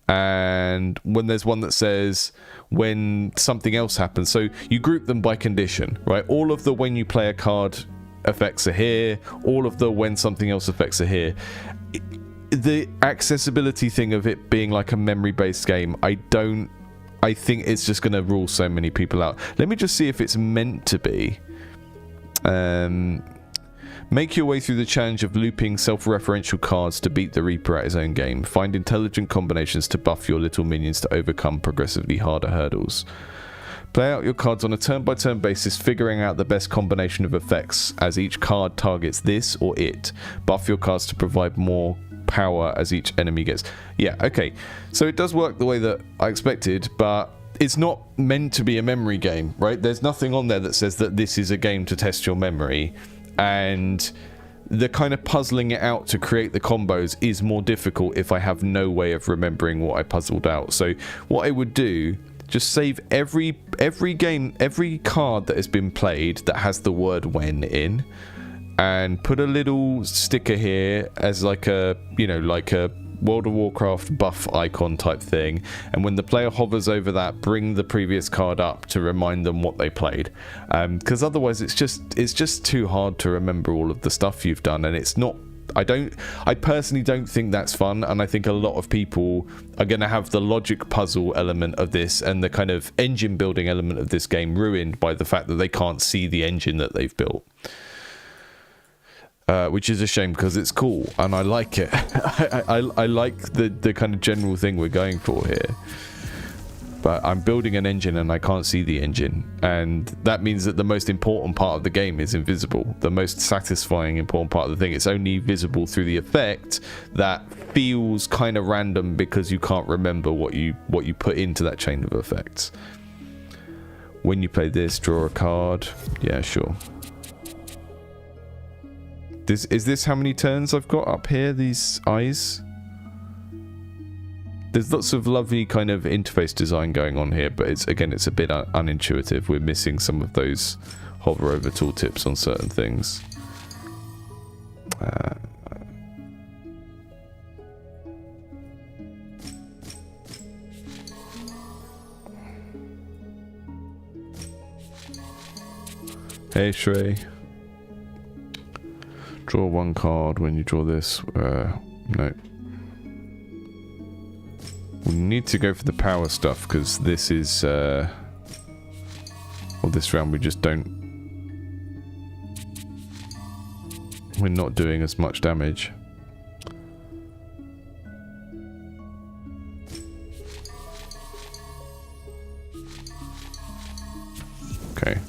and when there's one that says when something else happens, so you group them by condition, right? All of the when you play a card effects are here, all of the when something else effects are here. The accessibility thing of it being like a memory-based game, I think it's just going to rule so many people out. Let me just see if it's meant to be. Make your way through the challenge of looping self-referential cards to beat the Reaper at his own game. Find intelligent combinations to buff your little minions to overcome progressively harder hurdles. Play out your cards on a turn-by-turn basis, figuring out the best combination of effects as each card targets this or it. Buff your cards to provide more power as each enemy gets... Yeah, okay. So it does work the way that I expected, but it's not meant to be a memory game, right? There's nothing on there that says that this is a game to test your memory, and the kind of puzzling it out to create the combos is more difficult if I have no way of remembering what I puzzled out. So what I would do, just save every game, every card that has been played that has the word when in, and put a little sticker here as like a, you know, like a World of Warcraft buff icon type thing, and when the player hovers over that, bring the previous card up to remind them what they played, because otherwise it's just too hard to remember all of the stuff you've done, and it's not... I personally don't think that's fun, and I think a lot of people are going to have the logic puzzle element of this and the kind of engine building element of this game ruined by the fact that they can't see the engine that they've built. Which is a shame, because it's cool and I like it. I like the kind of general thing we're going for here. But I'm building an engine and I can't see the engine, and that means that the most important part of the game is invisible. The most satisfying important part of the thing, it's only visible through the effect that feels kind of random because you can't remember what you put into that chain of effects. When you play this, draw a card. Yeah, sure. Is this how many turns I've got up here, these eyes? There's lots of lovely kind of interface design going on here, but it's a bit unintuitive. We're missing some of those hover over tooltips on certain things. Hey Shrey. Draw one card when you draw this. No. We need to go for the power stuff because this is... well, this round we just don't... We're not doing as much damage. Okay.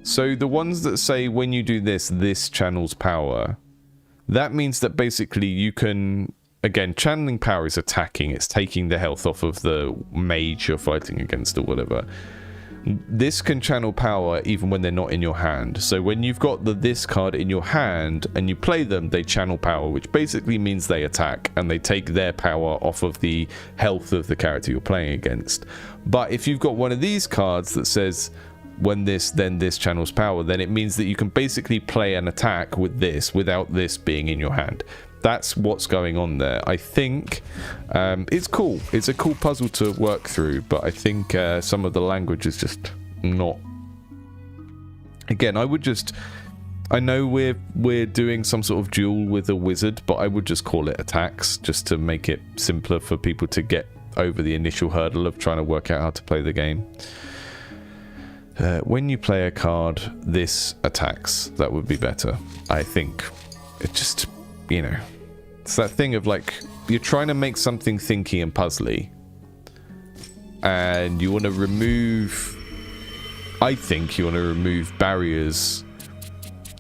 So the ones that say when you do this, this channels power, that means that basically you can, again, channeling power is attacking, it's taking the health off of the mage you're fighting against or whatever. This can channel power even when they're not in your hand. So when you've got this card in your hand and you play them, they channel power, which basically means they attack and they take their power off of the health of the character you're playing against. But if you've got one of these cards that says when this, then this channels power, then it means that you can basically play an attack with this without this being in your hand. That's what's going on there. I think it's cool. It's a cool puzzle to work through, but I think some of the language is just not... Again, I would just... I know we're doing some sort of duel with a wizard, but I would just call it attacks, just to make it simpler for people to get over the initial hurdle of trying to work out how to play the game. When you play a card, this attacks. That would be better. I think it just, you know, it's that thing of like, you're trying to make something thinky and puzzly, and you want to remove, I think you want to remove barriers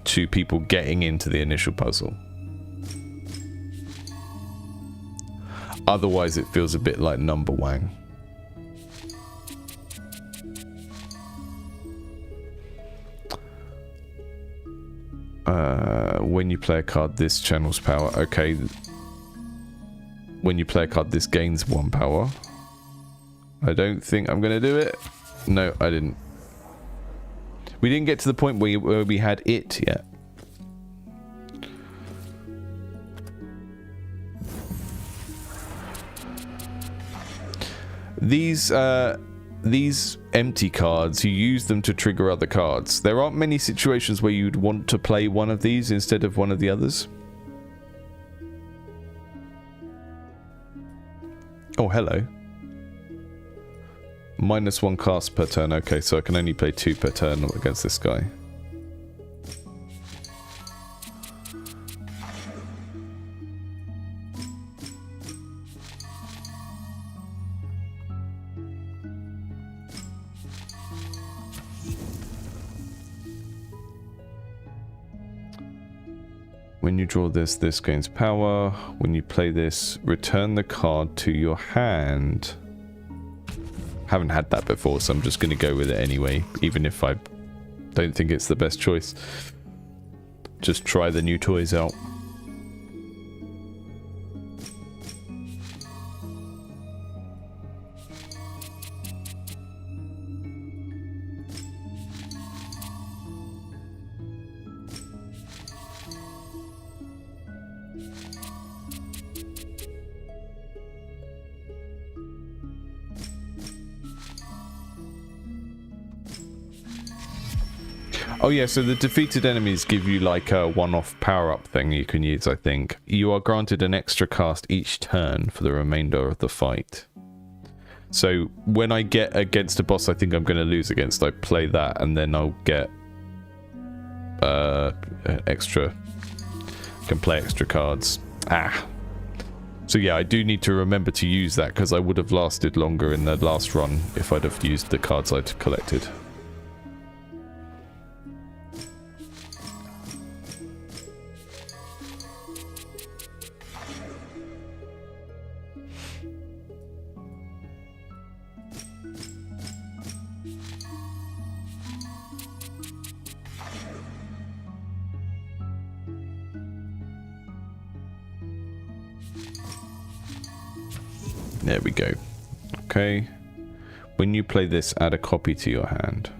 to people getting into the initial puzzle. Otherwise it feels a bit like number wang. When you play a card, this channels power. Okay. When you play a card, this gains 1 power. I don't think I'm going to do it. No, I didn't. We didn't get to the point where we had it yet. These empty cards, you use them to trigger other cards. There aren't many situations where you'd want to play one of these instead of one of the others. Oh, hello. -1 cast per turn. Okay, so I can only play 2 per turn against this guy. When you draw this, this gains power. When you play this, return the card to your hand. Haven't had that before, so I'm just going to go with it anyway, even if I don't think it's the best choice. Just try the new toys out. Oh yeah, so the defeated enemies give you like a one-off power-up thing you can use, I think. You are granted an extra cast each turn for the remainder of the fight. So when I get against a boss I think I'm going to lose against, I play that and then I'll get extra... I can play extra cards. So yeah, I do need to remember to use that because I would have lasted longer in the last run if I'd have used the cards I'd collected. There we go. Okay. When you play this, add a copy to your hand.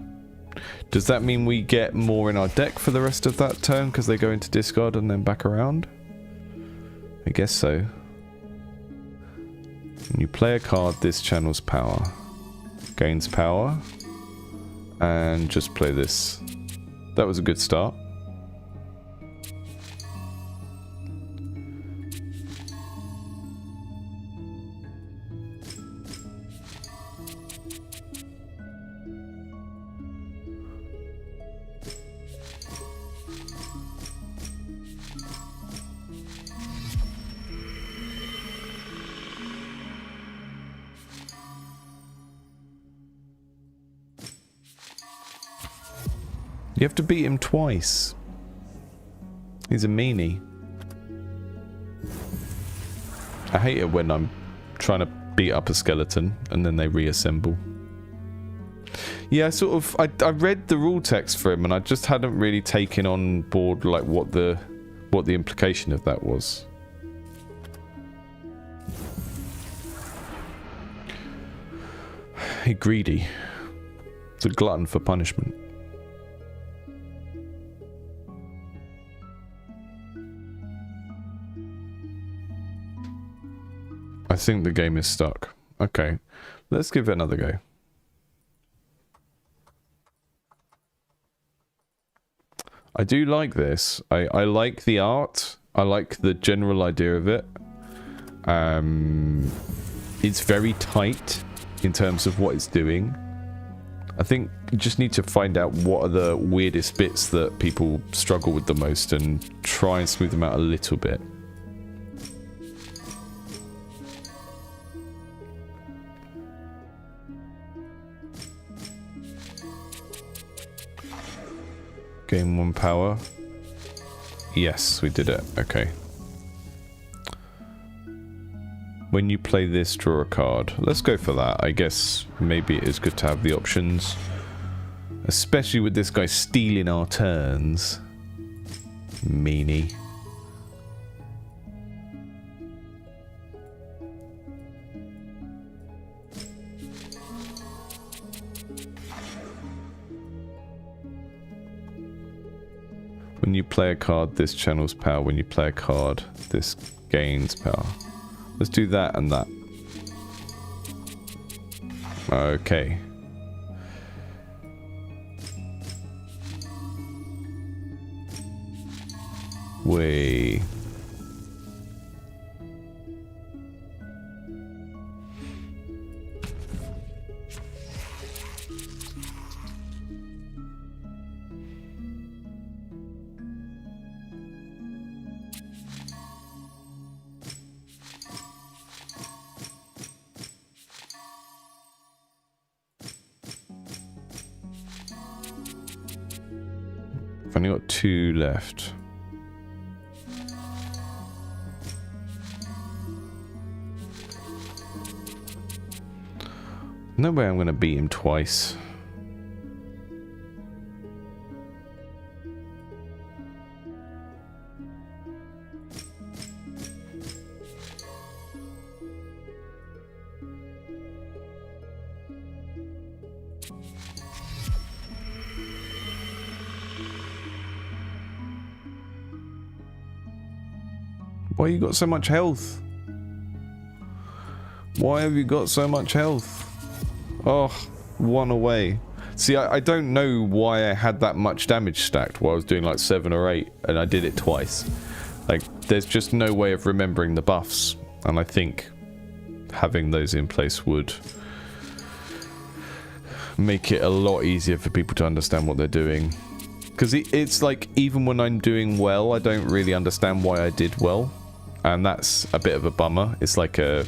Does that mean we get more in our deck for the rest of that turn because they go into discard and then back around? I guess so. When you play a card, this channels power. Gains power. And just play this. That was a good start. You have to beat him twice. He's a meanie. I hate it when I'm trying to beat up a skeleton and then they reassemble. Yeah, I read the rule text for him and I just hadn't really taken on board like what the implication of that was. He greedy. It's a glutton for punishment. I think the game is stuck. Okay, let's give it another go. I do like this. I like the art. I like the general idea of it. It's very tight in terms of what it's doing. I think you just need to find out what are the weirdest bits that people struggle with the most and try and smooth them out a little bit. Gain 1 power. Yes, we did it. Okay. When you play this, draw a card. Let's go for that. I guess maybe it is good to have the options. Especially with this guy stealing our turns. Meanie. When you play a card, this channels power. When you play a card, this gains power. Let's do that and that. Okay. Wait. I've only got 2 left. No way I'm going to beat him twice. Why you got so much health? Why have you got so much health? Oh, 1 away. See, I don't know why I had that much damage stacked while I was doing like 7 or 8 and I did it twice. Like, there's just no way of remembering the buffs. And I think having those in place would make it a lot easier for people to understand what they're doing. Because it's like, even when I'm doing well, I don't really understand why I did well. And that's a bit of a bummer. It's like a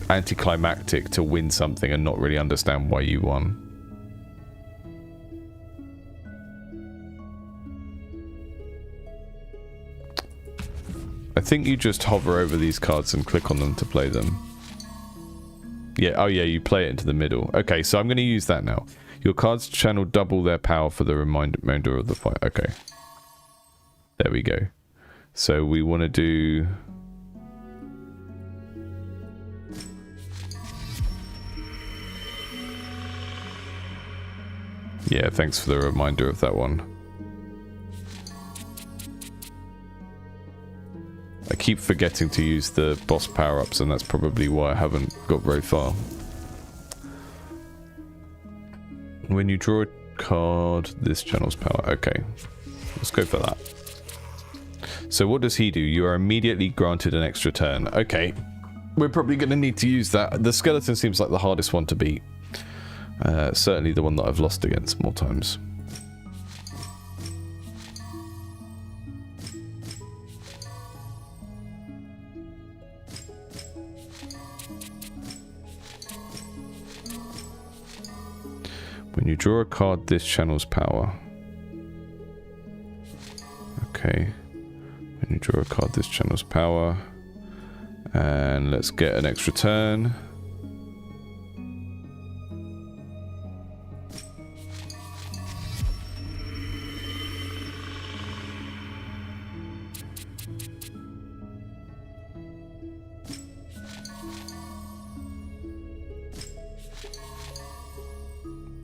anticlimactic to win something and not really understand why you won. I think you just hover over these cards and click on them to play them. Yeah, oh yeah, you play it into the middle. Okay, so I'm going to use that now. Your cards channel double their power for the remainder of the fight. Okay. There we go. So we want to do... Yeah, thanks for the reminder of that one. I keep forgetting to use the boss power-ups, and that's probably why I haven't got very far. When you draw card. This channel's power. Okay. Let's go for that. So what does he do? You are immediately granted an extra turn. Okay. We're probably going to need to use that. The skeleton seems like the hardest one to beat. Certainly the one that I've lost against more times. When you draw a card, this channels power. Okay. When you draw a card, this channels power. And let's get an extra turn.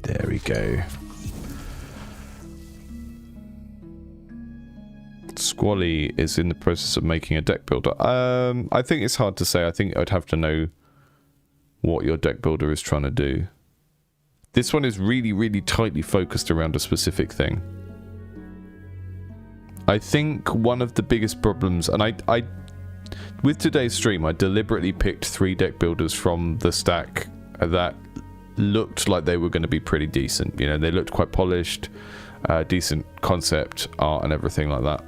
There we go. Squally is in the process of making a deck builder. I think it's hard to say. I think I'd have to know what your deck builder is trying to do. This one is really, really tightly focused around a specific thing. I think one of the biggest problems, and I with today's stream, I deliberately picked 3 deck builders from the stack that looked like they were going to be pretty decent. You know, they looked quite polished, decent concept art and everything like that.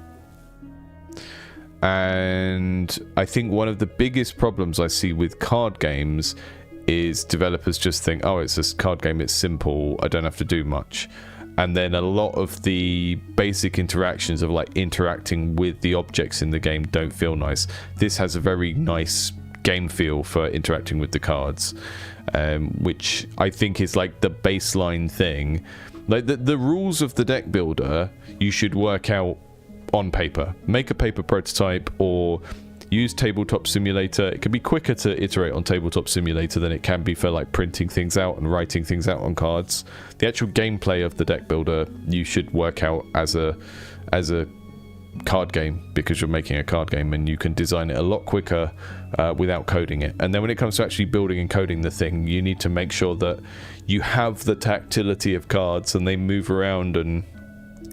And I think one of the biggest problems I see with card games is developers just think, oh, it's a card game, it's simple, I don't have to do much. And then a lot of the basic interactions of like interacting with the objects in the game don't feel nice. This has a very nice game feel for interacting with the cards, which I think is like the baseline thing. Like the rules of the deck builder, you should work out on paper. Make a paper prototype or use Tabletop Simulator. It can be quicker to iterate on Tabletop Simulator than it can be for like printing things out and writing things out on cards. The actual gameplay of the deck builder you should work out as a card game, because you're making a card game and you can design it a lot quicker without coding it. And then when it comes to actually building and coding the thing, you need to make sure that you have the tactility of cards and they move around and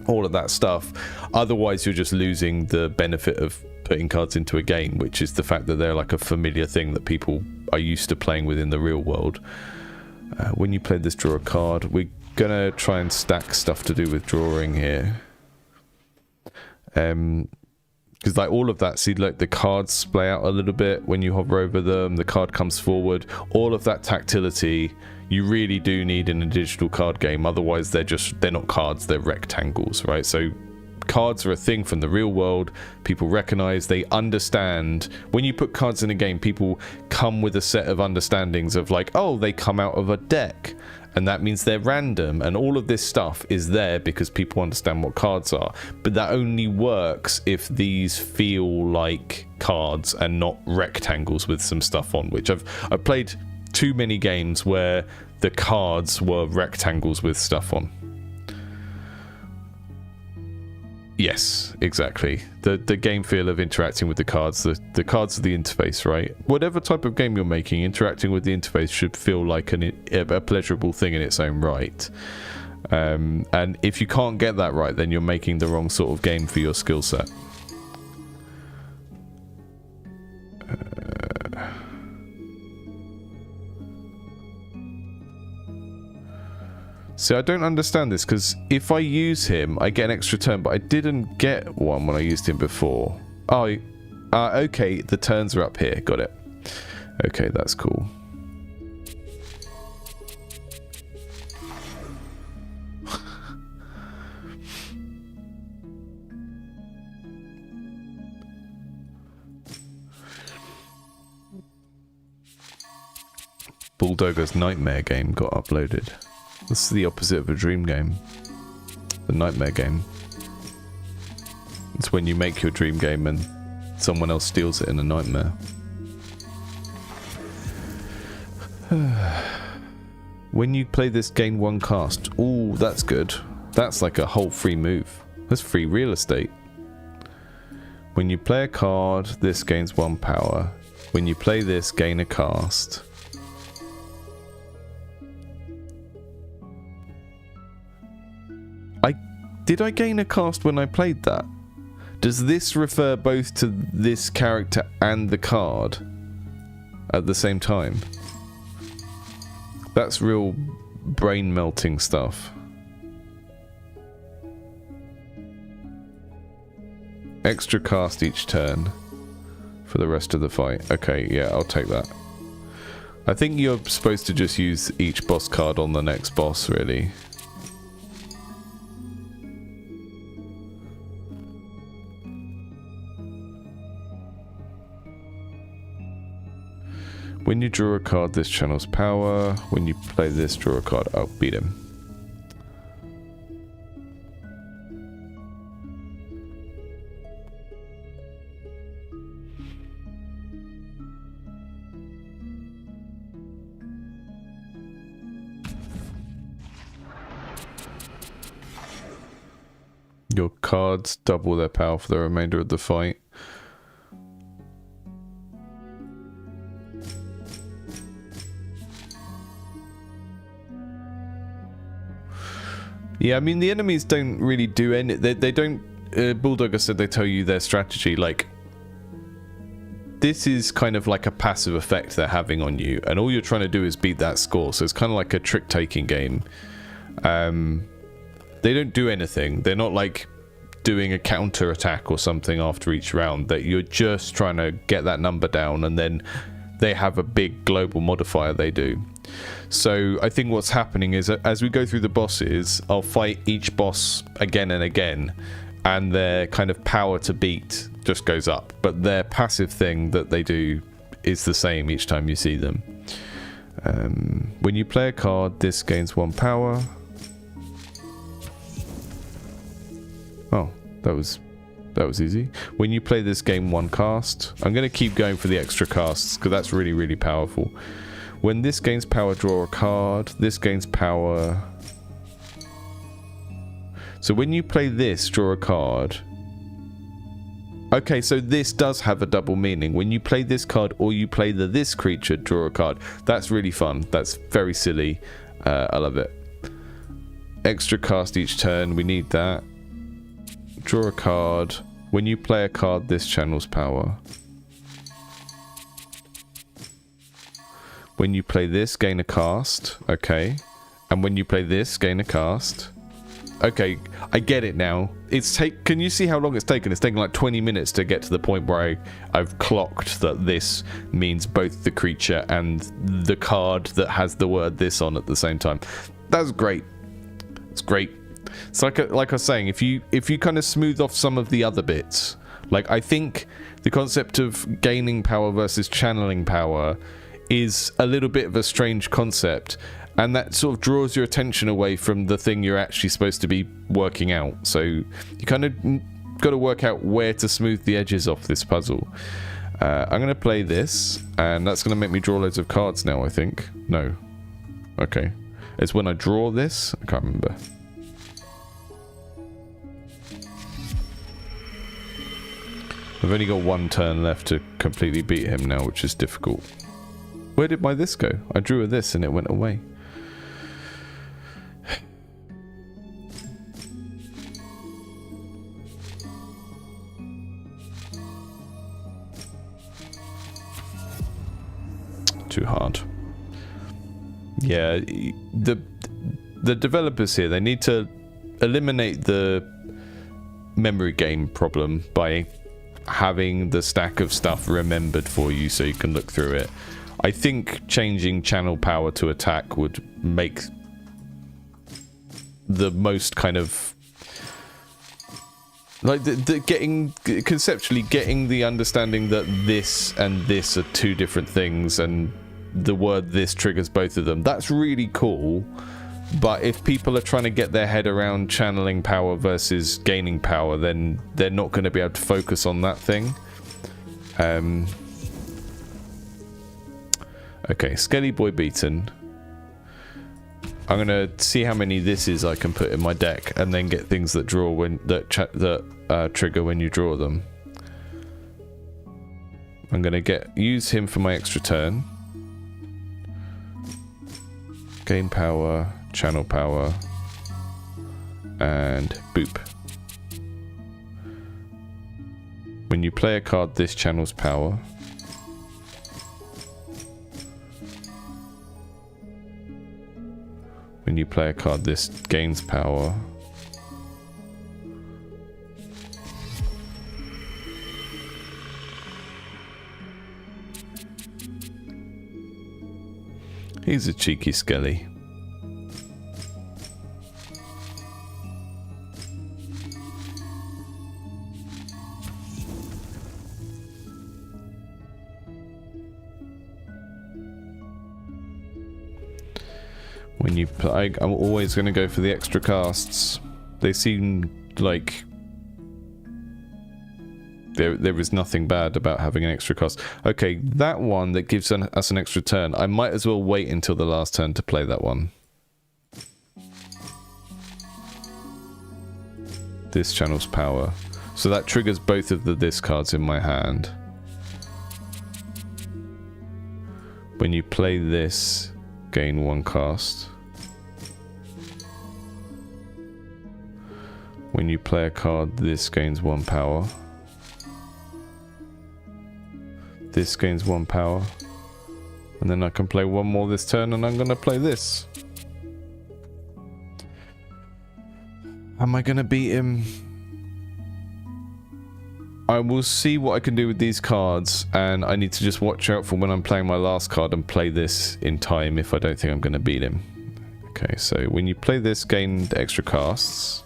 all of that stuff. Otherwise you're just losing the benefit of putting cards into a game, which is the fact that they're like a familiar thing that people are used to playing with in the real world. When you play this, draw a card. We're gonna try and stack stuff to do with drawing here, because like all of that, see, like the cards splay out a little bit when you hover over them, the card comes forward, all of that tactility you really do need in a digital card game. Otherwise they're not cards, they're rectangles, right? So cards are a thing from the real world. People recognize, they understand. When you put cards in a game, people come with a set of understandings of like, oh, they come out of a deck, and that means they're random, and all of this stuff is there because people understand what cards are. But that only works if these feel like cards and not rectangles with some stuff on, which I've played too many games where the cards were rectangles with stuff on. Yes, exactly. The game feel of interacting with the cards. The cards are the interface, right? Whatever type of game you're making, interacting with the interface should feel like a pleasurable thing in its own right. And if you can't get that right, then you're making the wrong sort of game for your skill set. See, I don't understand this, because if I use him, I get an extra turn, but I didn't get one when I used him before. Oh, okay, the turns are up here. Got it. Okay, that's cool. Bulldogger's Nightmare game got uploaded. This is the opposite of a dream game. The nightmare game. It's when you make your dream game and someone else steals it in a nightmare. When you play this, gain 1 cast. Ooh, that's good. That's like a whole free move. That's free real estate. When you play a card, this gains 1 power. When you play this, gain a cast. Did I gain a cast when I played that? Does this refer both to this character and the card at the same time? That's real brain melting stuff. Extra cast each turn for the rest of the fight. Okay, yeah, I'll take that. I think you're supposed to just use each boss card on the next boss, really. When you draw a card, this channels power. When you play this, draw a card. Oh, beat him. Your cards double their power for the remainder of the fight. Yeah, I mean, the enemies don't really do any... They don't... Bulldogger said they tell you their strategy. Like, this is kind of like a passive effect they're having on you, and all you're trying to do is beat that score, so it's kind of like a trick-taking game. They don't do anything. They're not like doing a counter attack or something after each round. That you're just trying to get that number down, and then they have a big global modifier they do. So I think what's happening is that as we go through the bosses, I'll fight each boss again and again, and their kind of power to beat just goes up, but their passive thing that they do is the same each time you see them. When you play a card, this gains 1 power. Oh, that was easy. When you play this, gain 1 cast. I'm going to keep going for the extra casts because that's really, really powerful. When this gains power, draw a card. This gains power. So when you play this, draw a card. Okay, so this does have a double meaning. When you play this card or you play this creature, draw a card. That's really fun. That's very silly. I love it. Extra cast each turn. We need that. Draw a card. When you play a card, this channels power. When you play this, gain a cast. Okay. And when you play this, gain a cast. Okay, I get it now. Can you see how long it's taken? It's taken like 20 minutes to get to the point where I've clocked that this means both the creature and the card that has the word this on at the same time. That's great. It's great. It's like I was saying, if you kind of smooth off some of the other bits, like I think the concept of gaining power versus channeling power is a little bit of a strange concept, and that sort of draws your attention away from the thing you're actually supposed to be working out. So you kind of got to work out where to smooth the edges off this puzzle. I'm going to play this, and that's going to make me draw loads of cards now, I think. No. Okay. It's when I draw this. I can't remember. I've only got 1 turn left to completely beat him now, which is difficult. Where did my this go? I drew a this and it went away. Too hard. Yeah, the developers here, they need to eliminate the memory game problem by having the stack of stuff remembered for you so you can look through it. I think changing channel power to attack would make the most kind of like conceptually getting the understanding that this and this are 2 different things, and the word this triggers both of them. That's really cool. But if people are trying to get their head around channeling power versus gaining power, then they're not going to be able to focus on that thing. Okay, Skelly Boy beaten. I'm going to see how many thises I can put in my deck, and then get things that draw when trigger when you draw them. I'm going to use him for my extra turn. Gain power, channel power, and boop. When you play a card, this channels power. When you play a card, this gains power. He's a cheeky skelly. When you play, I'm always going to go for the extra casts. They seem like there is nothing bad about having an extra cast. Okay, that one that gives us an extra turn, I might as well wait until the last turn to play that one. This channels power. So that triggers both of the this cards in my hand. When you play this, gain 1 cast. When you play a card, this gains 1 power. This gains 1 power. And then I can play 1 more this turn, and I'm going to play this. Am I going to beat him? I will see what I can do with these cards, and I need to just watch out for when I'm playing my last card and play this in time if I don't think I'm going to beat him. Okay, so when you play this, gain extra casts.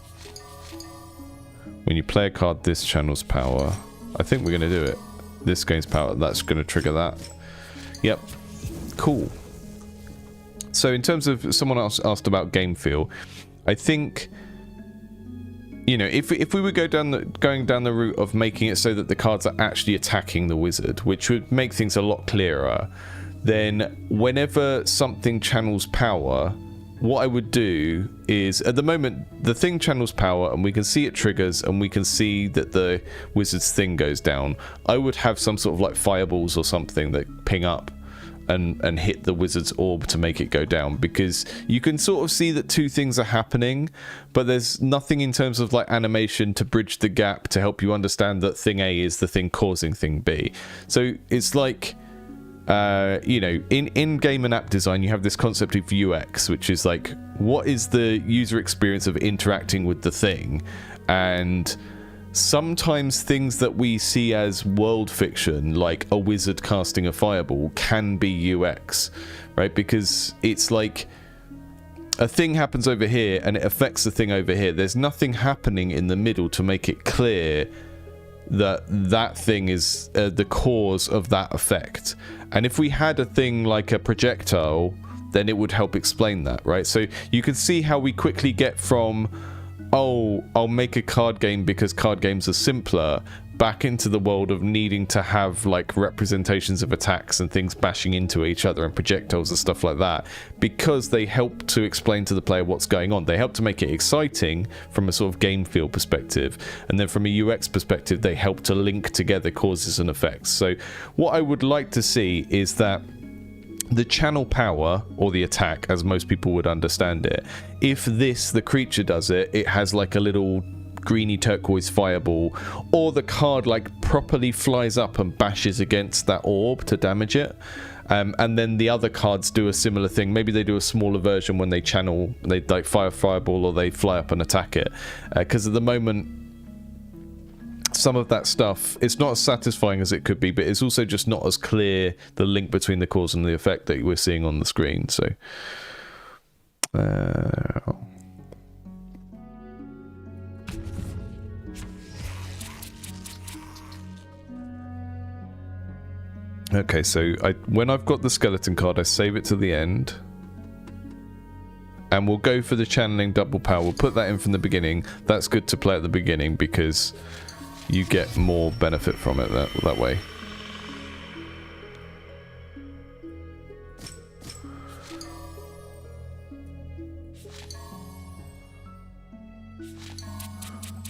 When you play a card, this channels power. I think we're going to do it. This gains power. That's going to trigger that. Yep. Cool. So in terms of, someone else asked about game feel, I think, you know, if we were going down the route of making it so that the cards are actually attacking the wizard, which would make things a lot clearer, then whenever something channels power, what I would do is, at the moment, the thing channels power and we can see it triggers and we can see that the wizard's thing goes down. I would have some sort of like fireballs or something that ping up and hit the wizard's orb to make it go down, because you can sort of see that 2 things are happening, but there's nothing in terms of like animation to bridge the gap to help you understand that thing A is the thing causing thing B. So it's like, you know, in game and app design, you have this concept of UX, which is like, what is the user experience of interacting with the thing? And sometimes things that we see as world fiction, like a wizard casting a fireball, can be UX, right? Because it's like a thing happens over here and it affects the thing over here. There's nothing happening in the middle to make it clear that that thing is the cause of that effect. And if we had a thing like a projectile, then it would help explain that, right? So you can see how we quickly get from, oh, I'll make a card game because card games are simpler, back into the world of needing to have like representations of attacks and things bashing into each other and projectiles and stuff like that, because they help to explain to the player what's going on. They help to make it exciting from a sort of game feel perspective, and then from a UX perspective, they help to link together causes and effects. So what I would like to see is that the channel power, or the attack as most people would understand it, if the creature does it, it has like a little greeny turquoise fireball, or the card like properly flies up and bashes against that orb to damage it, and then the other cards do a similar thing. Maybe they do a smaller version when they channel, they like fire fireball, or they fly up and attack it, because at the moment some of that stuff, it's not as satisfying as it could be, but it's also just not as clear, the link between the cause and the effect that we're seeing on the screen. So okay, so when I've got the skeleton card, I save it to the end, and we'll go for the channeling double power. We'll put that in from the beginning. That's good to play at the beginning because you get more benefit from it that way.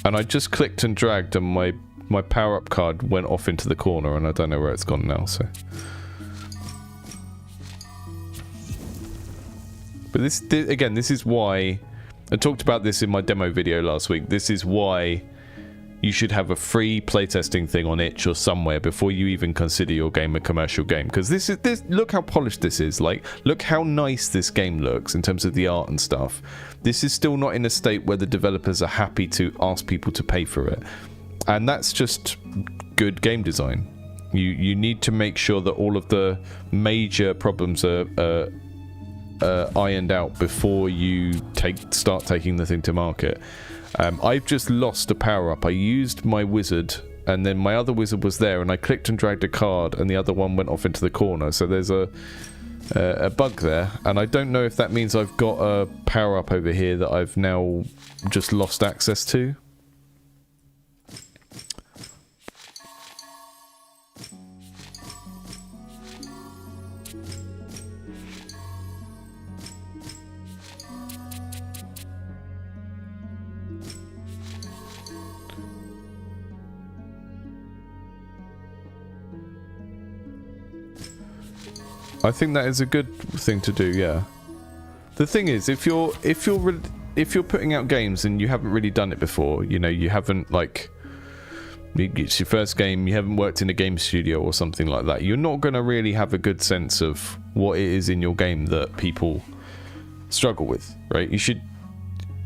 And I just clicked and dragged, and my power-up card went off into the corner, and I don't know where it's gone now, so. But this again, this is why I talked about this in my demo video last week. This is why you should have a free playtesting thing on itch or somewhere before you even consider your game a commercial game. Because this look how polished this is. Like, look how nice this game looks in terms of the art and stuff. This is still not in a state where the developers are happy to ask people to pay for it. And that's just good game design. You need to make sure that all of the major problems are ironed out before you start taking the thing to market. I've just lost a power-up. I used my wizard, and then my other wizard was there, and I clicked and dragged a card, and the other one went off into the corner. So there's a bug there, and I don't know if that means I've got a power-up over here that I've now just lost access to. I think that is a good thing to do, yeah. The thing is, if you're putting out games and you haven't really done it before, you know, you haven't, like, it's your first game, you haven't worked in a game studio or something like that, you're not going to really have a good sense of what it is in your game that people struggle with, right? You should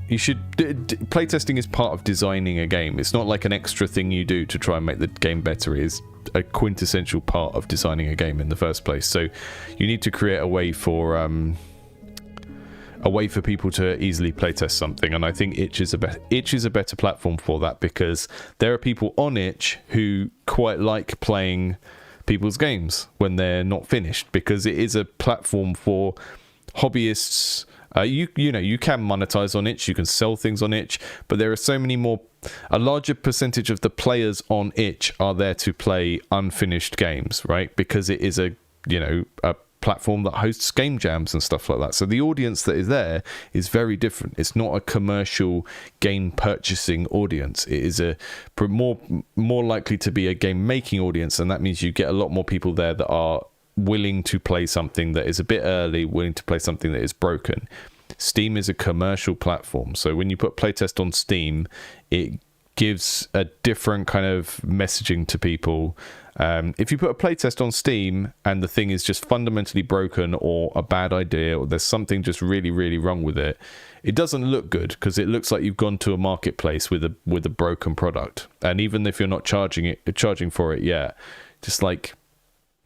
playtesting is part of designing a game. It's not like an extra thing you do to try and make the game better. It is a quintessential part of designing a game in the first place. So you need to create a way for people to easily playtest something, and I think itch is a better platform for that, because there are people on itch who quite like playing people's games when they're not finished, because it is a platform for hobbyists. You know, you can monetize on itch, you can sell things on itch, but there are so many more. A larger percentage of the players on itch are there to play unfinished games, right? Because it is a platform that hosts game jams and stuff like that. So the audience that is there is very different. It's not a commercial game purchasing audience. It is a more likely to be a game making audience, and that means you get a lot more people there that are willing to play something that is a bit early, willing to play something that is broken. Steam is a commercial platform, so when you put playtest on Steam, it gives a different kind of messaging to people. If you put a playtest on Steam and the thing is just fundamentally broken, or a bad idea, or there's something just really, really wrong with it, it doesn't look good, because it looks like you've gone to a marketplace with a broken product. And even if you're not charging for it yet, just like,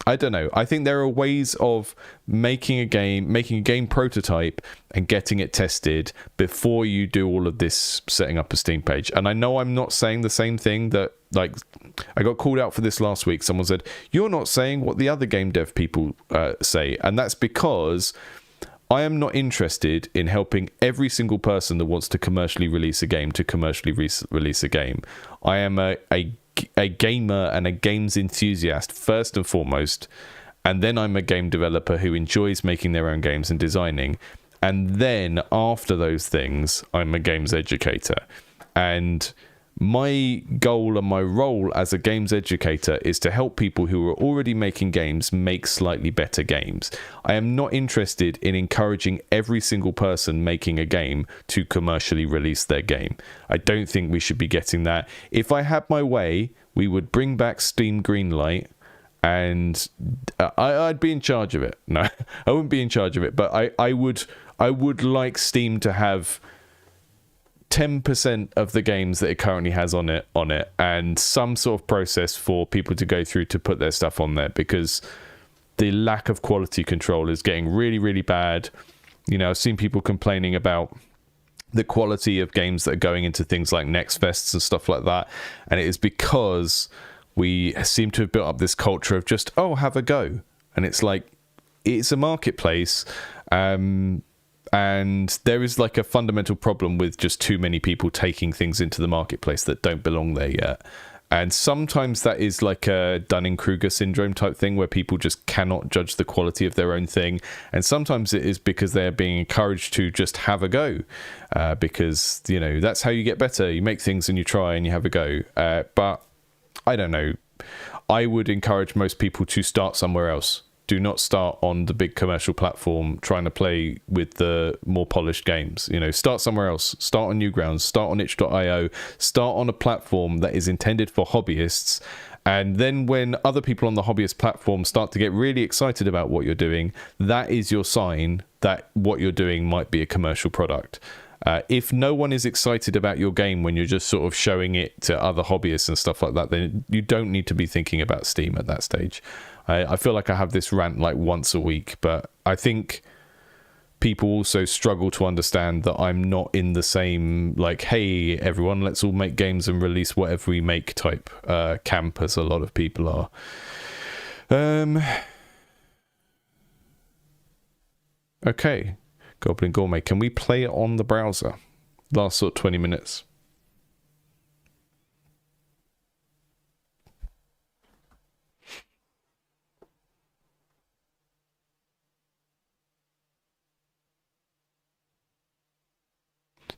I don't know. I think there are ways of making a game prototype and getting it tested before you do all of this setting up a Steam page. And I know I'm not saying the same thing that, like, I got called out for this last week. Someone said, you're not saying what the other game dev people say. And that's because I am not interested in helping every single person that wants to commercially release a game to commercially release a game. I am a gamer and a games enthusiast first and foremost, and then I'm a game developer who enjoys making their own games and designing, and then after those things I'm a games educator. And my goal and my role as a games educator is to help people who are already making games make slightly better games. I am not interested in encouraging every single person making a game to commercially release their game. I don't think we should be getting that. If I had my way, we would bring back Steam Greenlight, and I'd be in charge of it. No, I wouldn't be in charge of it, but I would like Steam to have 10% of the games that it currently has on it, and some sort of process for people to go through to put their stuff on there, because the lack of quality control is getting really, really bad. You know, I've seen people complaining about the quality of games that are going into things like Next Fests and stuff like that, and it is because we seem to have built up this culture of just, oh, have a go. And it's like, it's a marketplace, and there is like a fundamental problem with just too many people taking things into the marketplace that don't belong there yet. And sometimes that is like a Dunning-Kruger syndrome type thing, where people just cannot judge the quality of their own thing. And sometimes it is because they're being encouraged to just have a go, because, you know, that's how you get better. You make things and you try and you have a go. But I don't know. I would encourage most people to start somewhere else. Do not start on the big commercial platform trying to play with the more polished games. You know, start somewhere else. Start on Newgrounds. Start on itch.io. Start on a platform that is intended for hobbyists. And then when other people on the hobbyist platform start to get really excited about what you're doing, that is your sign that what you're doing might be a commercial product. If no one is excited about your game when you're just sort of showing it to other hobbyists and stuff like that, then you don't need to be thinking about Steam at that stage. I feel like I have this rant like once a week, but I think people also struggle to understand that I'm not in the same, like, hey, everyone, let's all make games and release whatever we make type camp as a lot of people are. Okay, Goblin Gourmet. Can we play it on the browser? Last sort of 20 minutes.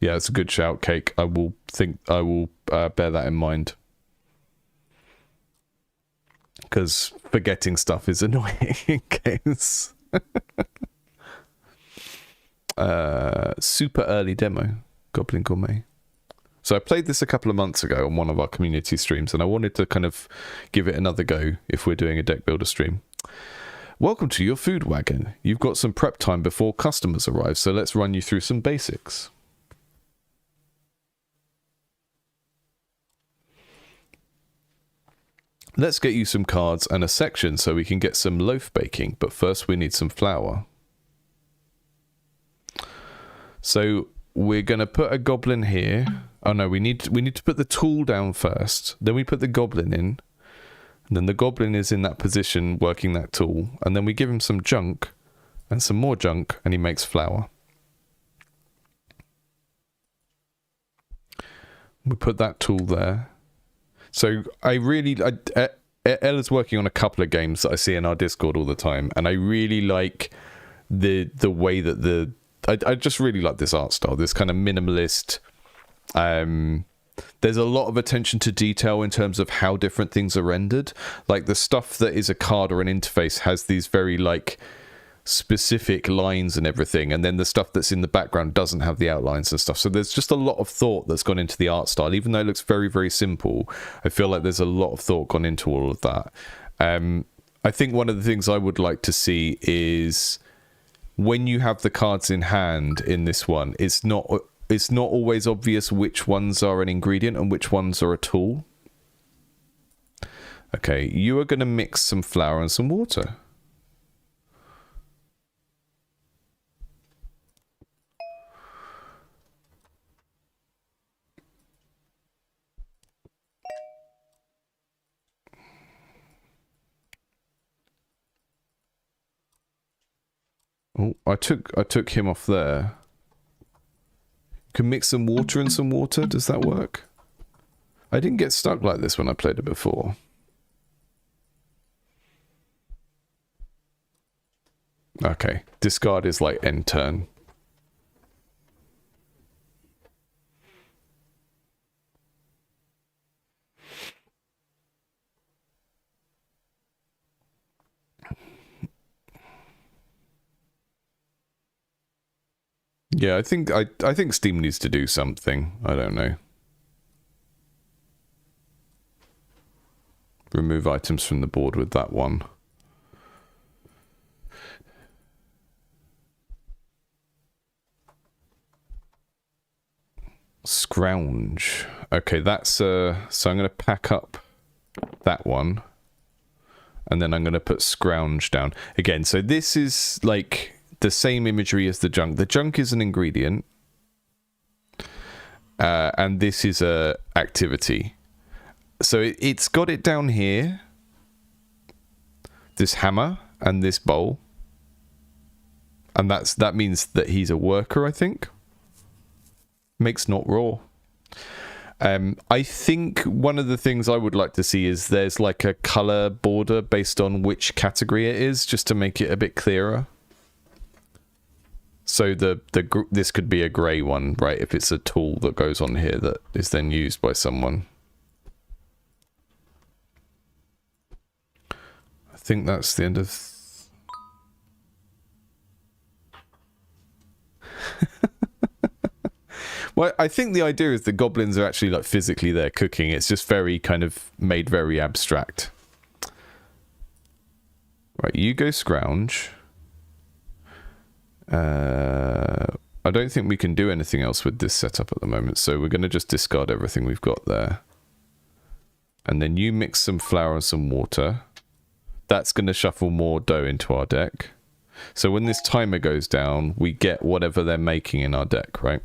Yeah, it's a good shout, Cake. I will bear that in mind. Because forgetting stuff is annoying in games. Super early demo, Goblin Gourmet. So I played this a couple of months ago on one of our community streams, and I wanted to kind of give it another go if we're doing a deck builder stream. Welcome to your food wagon. You've got some prep time before customers arrive, so let's run you through some basics. Let's get you some cards and a section so we can get some loaf baking, but first we need some flour. So we're going to put a goblin here. Oh no, we need to put the tool down first. Then we put the goblin in. And then the goblin is in that position working that tool. And then we give him some junk and some more junk and he makes flour. We put that tool there. So Ella's working on a couple of games that I see in our Discord all the time, and I really like the way that I just really like this art style, this kind of minimalist. There's a lot of attention to detail in terms of how different things are rendered. Like the stuff that is a card or an interface has these very like specific lines and everything, and then the stuff that's in the background doesn't have the outlines and stuff. So there's just a lot of thought that's gone into the art style. Even though it looks very, very simple, I feel like there's a lot of thought gone into all of that. I think one of the things I would like to see is when you have the cards in hand in this one, it's not always obvious which ones are an ingredient and which ones are a tool. Okay, you are going to mix some flour and some water. Oh, I took him off there. Can mix some water and some water. Does that work? I didn't get stuck like this when I played it before. Okay, discard is like end turn. Yeah, I think Steam needs to do something. I don't know. Remove items from the board with that one. Scrounge. Okay, that's so I'm going to pack up that one. And then I'm going to put scrounge down. Again, so this is like the same imagery as the junk. The junk is an ingredient. And this is a activity. So it's got it down here. This hammer and this bowl. And that means that he's a worker, I think. Makes not raw. I think one of the things I would like to see is there's like a color border based on which category it is, just to make it a bit clearer. So this could be a grey one, right? If it's a tool that goes on here that is then used by someone. I think that's the end of Well, I think the idea is the goblins are actually like physically there cooking. It's just very kind of made very abstract. Right, you go scrounge. I don't think we can do anything else with this setup at the moment, so we're going to just discard everything we've got there. And then you mix some flour and some water. That's going to shuffle more dough into our deck. So when this timer goes down, we get whatever they're making in our deck, right?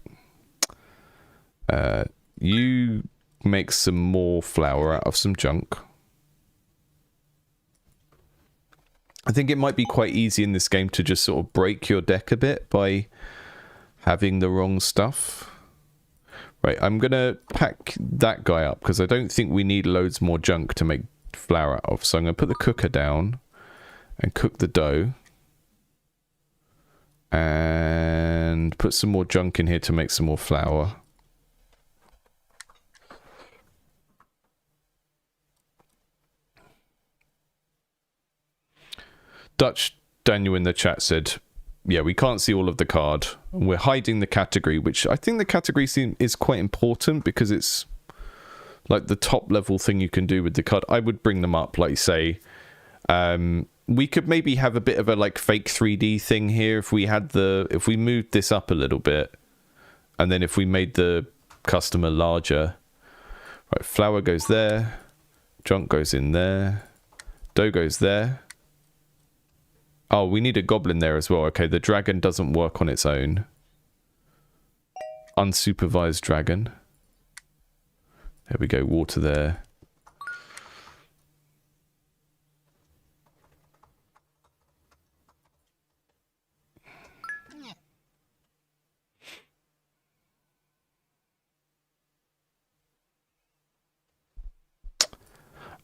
You make some more flour out of some junk. I think it might be quite easy in this game to just sort of break your deck a bit by having the wrong stuff. Right, I'm going to pack that guy up because I don't think we need loads more junk to make flour out of. So I'm going to put the cooker down and cook the dough. And put some more junk in here to make some more flour. Dutch Daniel in the chat said, yeah, we can't see all of the card. We're hiding the category, which I think the category is quite important because it's like the top level thing you can do with the card. I would bring them up, like say, we could maybe have a bit of a like fake 3D thing here if we moved this up a little bit, and then if we made the customer larger. Right, flour goes there, junk goes in there, dough goes there. Oh, we need a goblin there as well. Okay, the dragon doesn't work on its own. Unsupervised dragon. There we go, water there.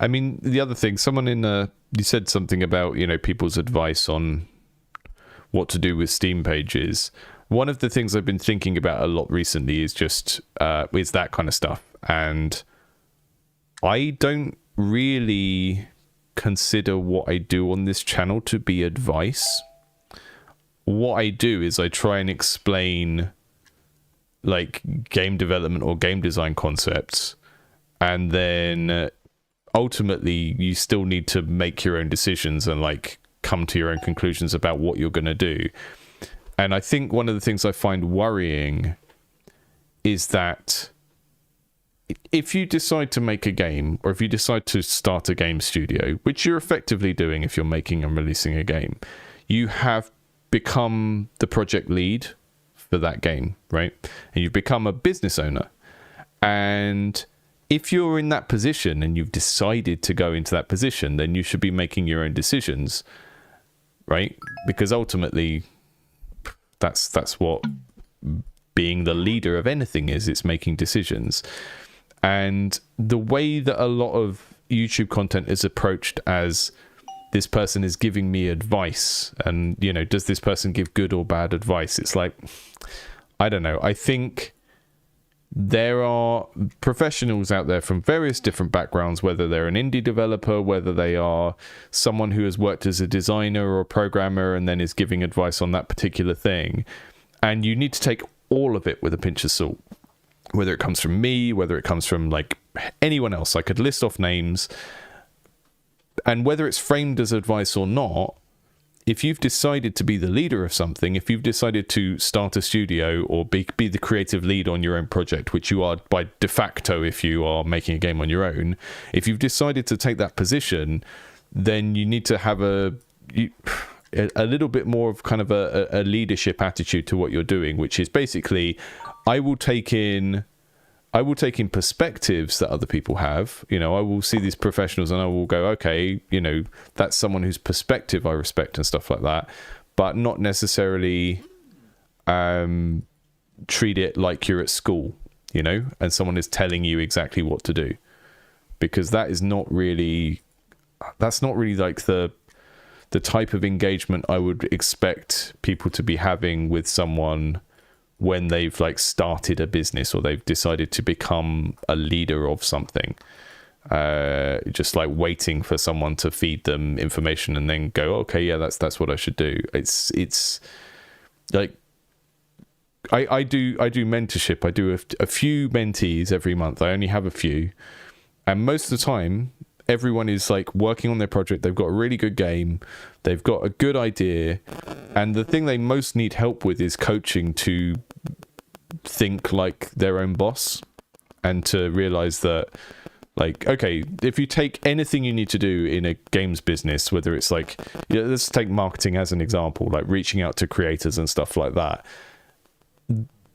I mean, the other thing, someone you said something about, you know, people's advice on what to do with Steam pages. One of the things I've been thinking about a lot recently is just, is that kind of stuff. And I don't really consider what I do on this channel to be advice. What I do is I try and explain like game development or game design concepts, and then ultimately you still need to make your own decisions and like come to your own conclusions about what you're going to do. And I think one of the things I find worrying is that if you decide to make a game, or if you decide to start a game studio, which you're effectively doing if you're making and releasing a game, you have become the project lead for that game, right? And you've become a business owner. And if you're in that position and you've decided to go into that position, then you should be making your own decisions, right? Because ultimately, that's what being the leader of anything is. It's making decisions. And the way that a lot of YouTube content is approached as this person is giving me advice, and, you know, does this person give good or bad advice? It's like, I don't know. I think there are professionals out there from various different backgrounds, whether they're an indie developer, whether they are someone who has worked as a designer or a programmer and then is giving advice on that particular thing. And you need to take all of it with a pinch of salt, whether it comes from me, whether it comes from like anyone else. I could list off names, and whether it's framed as advice or not, if you've decided to be the leader of something, if you've decided to start a studio or be the creative lead on your own project, which you are by de facto if you are making a game on your own, if you've decided to take that position, then you need to have a little bit more of kind of a leadership attitude to what you're doing, which is basically, I will take in perspectives that other people have. You know, I will see these professionals and I will go, okay, you know, that's someone whose perspective I respect and stuff like that, but not necessarily treat it like you're at school, you know, and someone is telling you exactly what to do, because that's not really like the type of engagement I would expect people to be having with someone when they've like started a business or they've decided to become a leader of something. Just like waiting for someone to feed them information and then go, okay, yeah, that's what I should do. It's like, I do mentorship. I do a few mentees every month. I only have a few, and most of the time everyone is like working on their project. They've got a really good game, they've got a good idea, and the thing they most need help with is coaching to think like their own boss, and to realize that, like, okay, if you take anything you need to do in a games business, whether it's like, yeah, let's take marketing as an example, like reaching out to creators and stuff like that,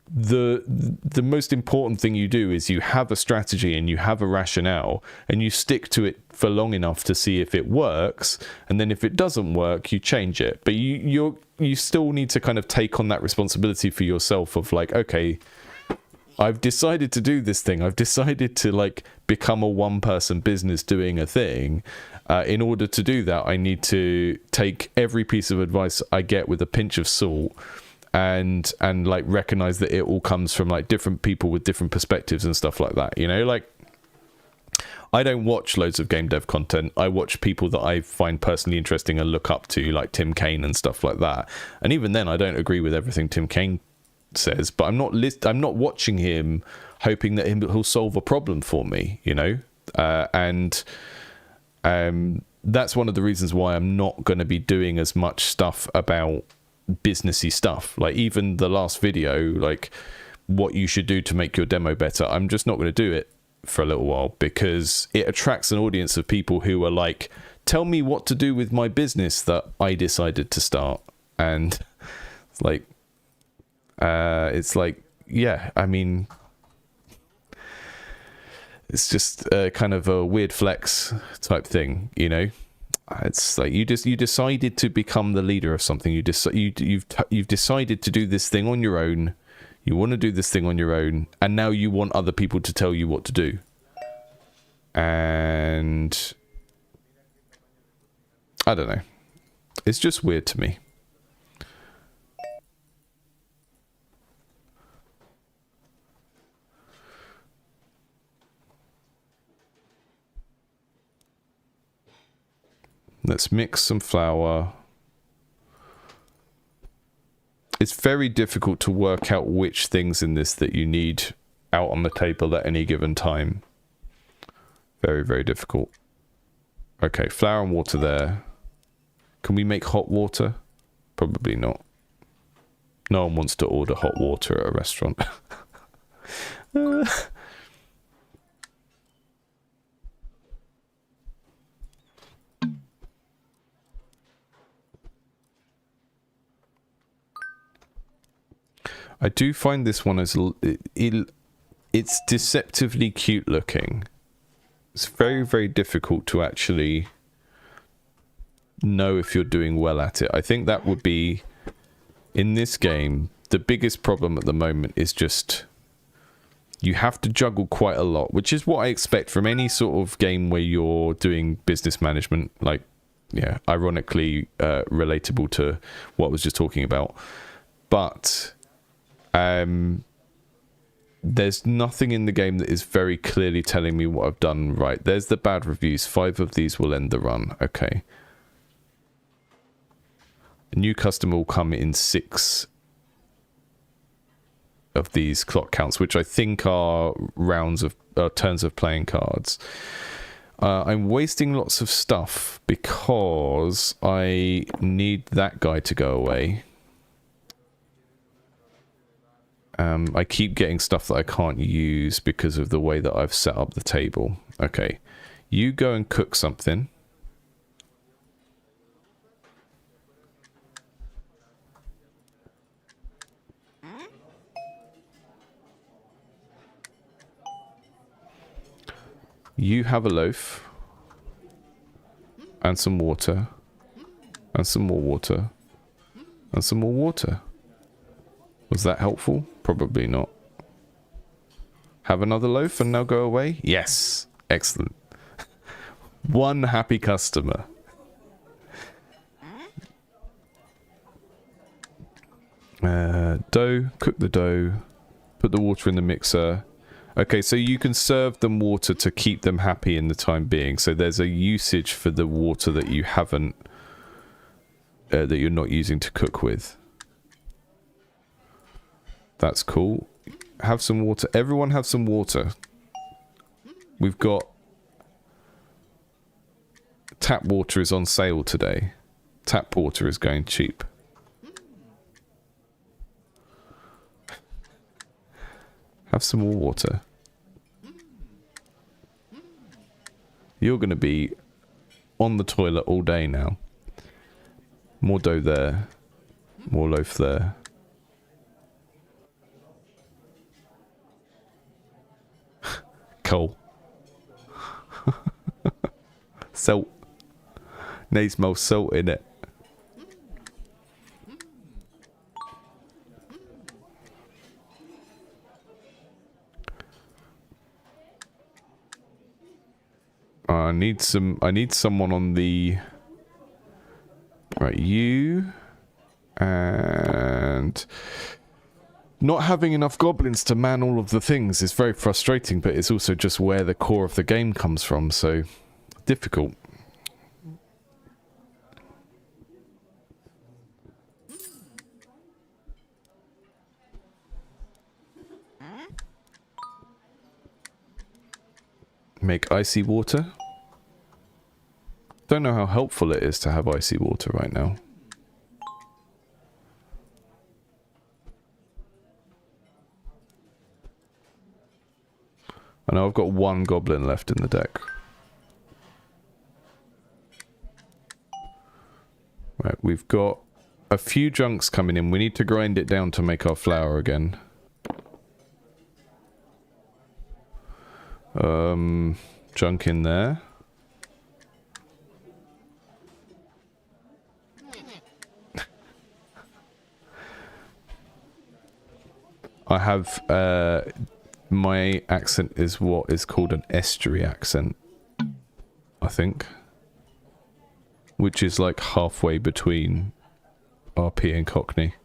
the most important thing you do is you have a strategy and you have a rationale, and you stick to it for long enough to see if it works, and then if it doesn't work, you change it. But you still need to kind of take on that responsibility for yourself of like, okay, I've decided to do this thing. I've decided to like become a one-person business doing a thing. In order to do that, I need to take every piece of advice I get with a pinch of salt, and like recognize that it all comes from like different people with different perspectives and stuff like that. You know, like, I don't watch loads of game dev content. I watch people that I find personally interesting and look up to, like Tim Kaine and stuff like that. And even then, I don't agree with everything Tim Kaine says, but I'm not watching him hoping that he'll solve a problem for me, you know. And that's one of the reasons why I'm not going to be doing as much stuff about businessy stuff. Like even the last video, like what you should do to make your demo better, I'm just not going to do it for a little while, because it attracts an audience of people who are like, tell me what to do with my business that I decided to start. And it's like, yeah, I mean, it's just kind of a weird flex type thing, you know. It's like you decided to become the leader of something. You've decided to do this thing on your own. You want to do this thing on your own, and now you want other people to tell you what to do. And I don't know. It's just weird to me. Let's mix some flour. It's very difficult to work out which things in this that you need out on the table at any given time. Very, very difficult. Okay, flour and water there. Can we make hot water? Probably not. No one wants to order hot water at a restaurant. I do find this one as it's deceptively cute looking. It's very, very difficult to actually know if you're doing well at it. I think that would be, in this game, the biggest problem at the moment is just you have to juggle quite a lot, which is what I expect from any sort of game where you're doing business management, like, yeah, ironically relatable to what I was just talking about. But there's nothing in the game that is very clearly telling me what I've done right. There's the bad reviews. 5 of these will end the run. Okay. A new customer will come in 6 of these clock counts, which I think are rounds of turns of playing cards. I'm wasting lots of stuff because I need that guy to go away. I keep getting stuff that I can't use because of the way that I've set up the table. Okay, you go and cook something. You have a loaf. And some water. And some more water. And some more water. Was that helpful? Probably not. Have another loaf and now go away? Yes. Excellent. One happy customer. Dough. Cook the dough. Put the water in the mixer. Okay, so you can serve them water to keep them happy in the time being. So there's a usage for the water that you haven't... that you're not using to cook with. That's cool. Have some water. Everyone have some water. We've got... Tap water is on sale today. Tap water is going cheap. Have some more water. You're going to be on the toilet all day now. More dough there. More loaf there. Coal. Salt. Needs more salt in it. I need someone on the... Right, you... And... Not having enough goblins to man all of the things is very frustrating, but it's also just where the core of the game comes from, so... Difficult. Make icy water. Don't know how helpful it is to have icy water right now. I know I've got one goblin left in the deck. Right, we've got a few junks coming in. We need to grind it down to make our flour again. Junk in there. I have, my accent is what is called an estuary accent, I think. Which is like halfway between RP and Cockney.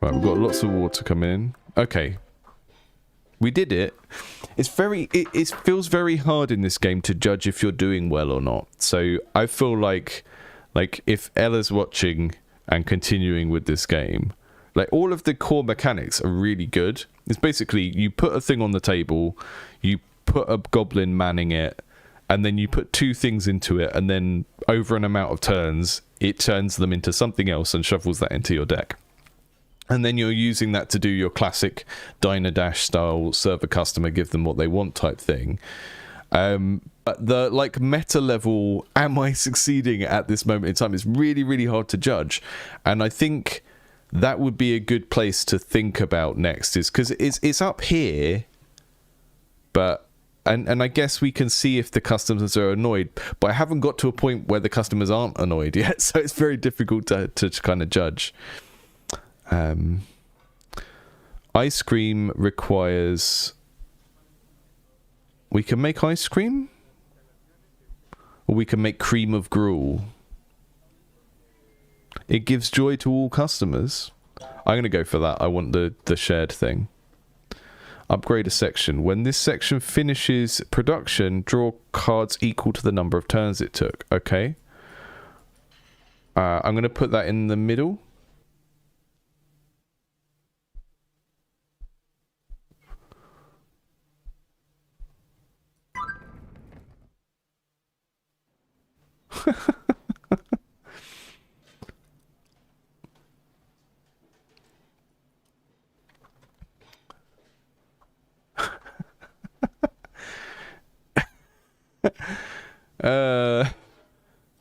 Right, we've got lots of water coming in. Okay. We did it. It's very... It feels very hard in this game to judge if you're doing well or not. So I feel like if Ella's watching and continuing with this game, like all of the core mechanics are really good. It's basically you put a thing on the table, you put a goblin manning it, and then you put two things into it, and then over an amount of turns, it turns them into something else and shuffles that into your deck. And then you're using that to do your classic Diner Dash style serve a customer, give them what they want type thing. But the like meta level, am I succeeding at this moment in time, is really, really hard to judge. And I think that would be a good place to think about next, is because it's up here, but and I guess we can see if the customers are annoyed, but I haven't got to a point where the customers aren't annoyed yet, so it's very difficult to kind of judge. Ice cream requires... We can make ice cream? Or we can make cream of gruel. It gives joy to all customers. I'm going to go for that. I want the shared thing. Upgrade a section. When this section finishes production, draw cards equal to the number of turns it took. Okay. I'm going to put that in the middle.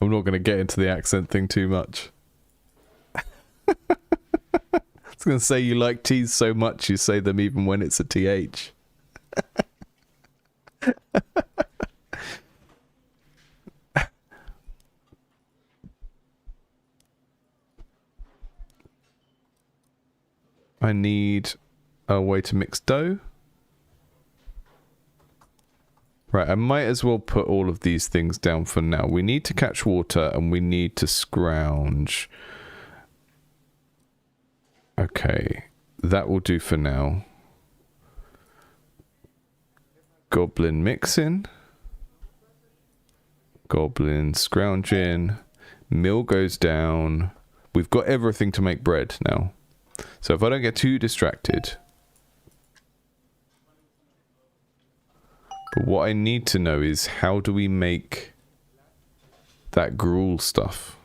I'm not going to get into the accent thing too much. I was going to say you like T's so much you say them even when it's a TH. I need a way to mix dough. Right, I might as well put all of these things down for now. We need to catch water and we need to scrounge. Okay, that will do for now. Goblin mixing. Goblin scrounging. Mill goes down. We've got everything to make bread now. So if I don't get too distracted. But what I need to know is how do we make that gruel stuff?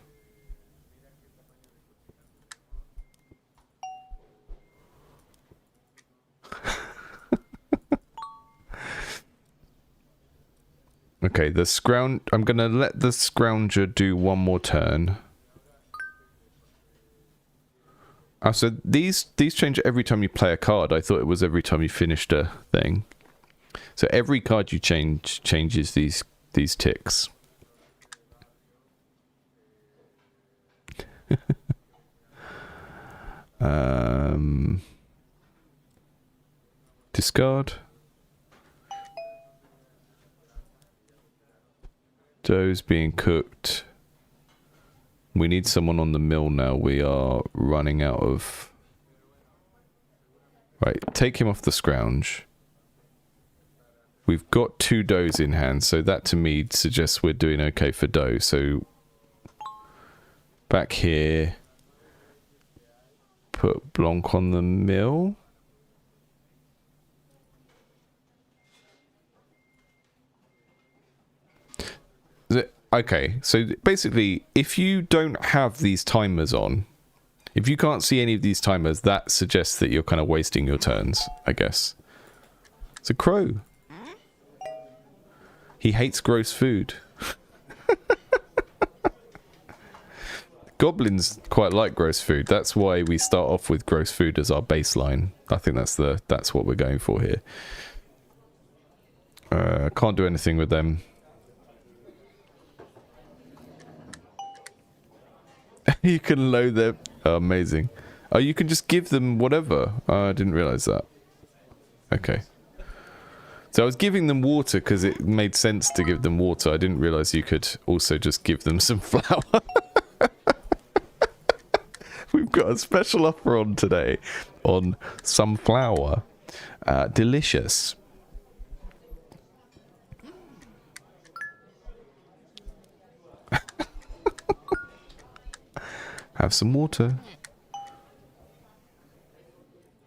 Okay, the scrounge... I'm going to let the scrounger do one more turn. Oh, so these change every time you play a card. I thought it was every time you finished a thing. So every card you change changes these ticks. Discard. Dough's being cooked. We need someone on the mill now. We are running out of... Right, take him off the scrounge. We've got 2 doughs in hand, so that to me suggests we're doing okay for dough. So back here, put Blanc on the mill. Okay, so basically, if you don't have these timers on, if you can't see any of these timers, that suggests that you're kind of wasting your turns, I guess. It's a crow. He hates gross food. Goblins quite like gross food. That's why we start off with gross food as our baseline. I think that's what we're going for here. Can't do anything with them. You can load them. Oh, amazing. Oh, you can just give them whatever. Oh, I didn't realize that. Okay. So I was giving them water because it made sense to give them water. I didn't realize you could also just give them some flour. We've got a special offer on today on some flour. Delicious. Have some water.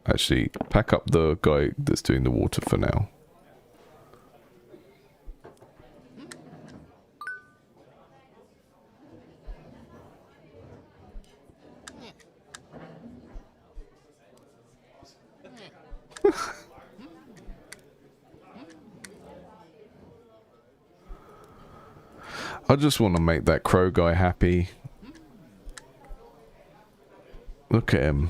Actually, pack up the guy that's doing the water for now. I just want to make that crow guy happy. Look at him.